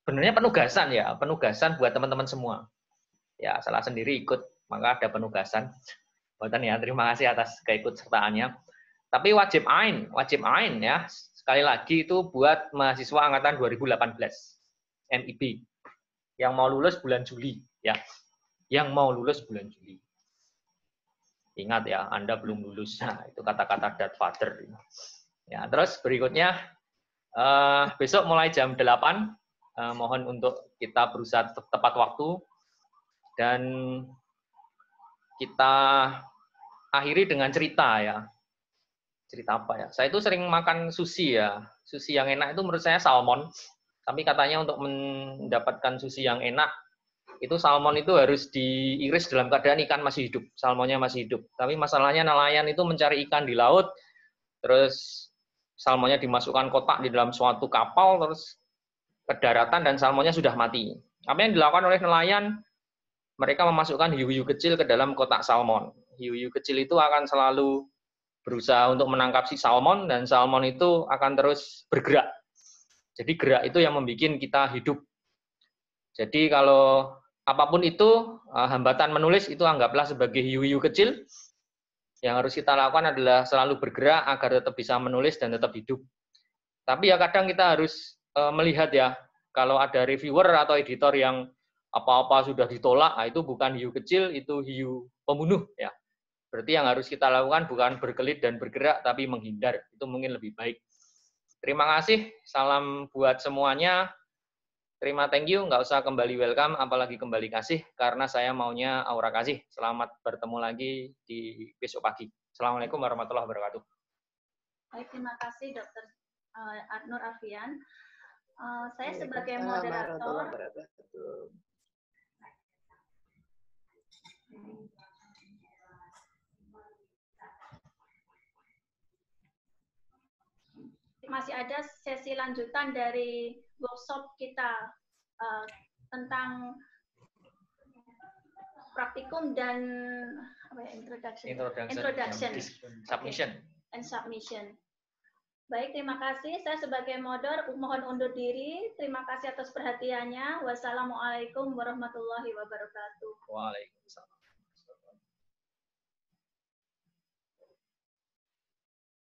sebenarnya penugasan ya. Penugasan buat teman-teman semua. Ya, salah sendiri ikut, maka ada penugasan. Buatan ya, terima kasih atas keikutsertaannya. Tapi wajib ain ya. Sekali lagi itu buat mahasiswa angkatan 2018 MIB yang mau lulus bulan Juli ya. Yang mau lulus bulan Juli. Ingat ya, Anda belum lulus. Nah, itu kata-kata Dad Father. Ya, terus berikutnya besok mulai jam 8 mohon untuk kita berusaha tepat waktu dan kita akhiri dengan cerita ya. Cerita apa ya? Saya itu sering makan sushi ya. Sushi yang enak itu menurut saya salmon. Tapi katanya untuk mendapatkan sushi yang enak, itu salmon itu harus diiris dalam keadaan ikan masih hidup. Salmonnya masih hidup. Tapi masalahnya nelayan itu mencari ikan di laut, terus salmonnya dimasukkan kotak di dalam suatu kapal, terus ke daratan dan salmonnya sudah mati. Apa yang dilakukan oleh nelayan? Mereka memasukkan hiu-hiu kecil ke dalam kotak salmon. Hiu-hiu kecil itu akan selalu berusaha untuk menangkap si salmon, dan salmon itu akan terus bergerak. Jadi gerak itu yang membuat kita hidup. Jadi kalau apapun itu, hambatan menulis itu anggaplah sebagai hiu-hiu kecil. Yang harus kita lakukan adalah selalu bergerak agar tetap bisa menulis dan tetap hidup. Tapi ya kadang kita harus melihat ya, kalau ada reviewer atau editor yang apa-apa sudah ditolak, itu bukan hiu kecil, itu hiu pembunuh ya. Berarti yang harus kita lakukan bukan berkelit dan bergerak, tapi menghindar. Itu mungkin lebih baik. Terima kasih, salam buat semuanya. Thank you, nggak usah kembali welcome, apalagi kembali kasih, karena saya maunya aura kasih. Selamat bertemu lagi di besok pagi. Assalamualaikum warahmatullahi wabarakatuh. Baik, terima kasih Dr. Nur Arfian. Saya sebagai moderator. Masih ada sesi lanjutan dari workshop kita tentang praktikum dan introduction and submission. Baik, terima kasih. Saya sebagai moderator mohon undur diri. Terima kasih atas perhatiannya. Wassalamualaikum warahmatullahi wabarakatuh. Waalaikumsalam.